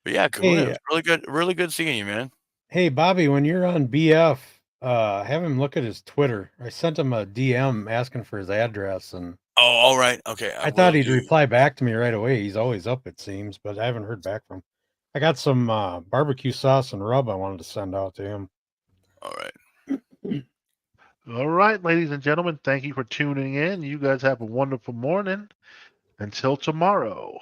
But yeah, Kahuna, it was really good seeing you, man. Hey, Bobby, when you're on BF, have him look at his Twitter. I sent him a DM asking for his address, and Oh, all right. Okay. I thought he'd reply back to me right away. He's always up, it seems, but I haven't heard back from him. I got some barbecue sauce and rub I wanted to send out to him. All right. All right, ladies and gentlemen, thank you for tuning in. You guys have a wonderful morning. Until tomorrow.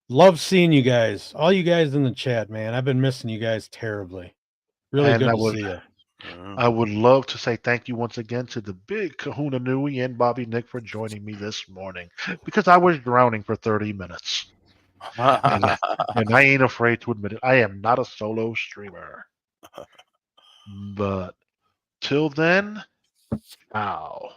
Love seeing you guys. All you guys in the chat, man. I've been missing you guys terribly. Really good to see you. I would love to say thank you once again to the big Kahuna Nui and Bobby Nick for joining me this morning because I was drowning for 30 minutes. and I ain't afraid to admit it. I am not a solo streamer. But till then, ciao.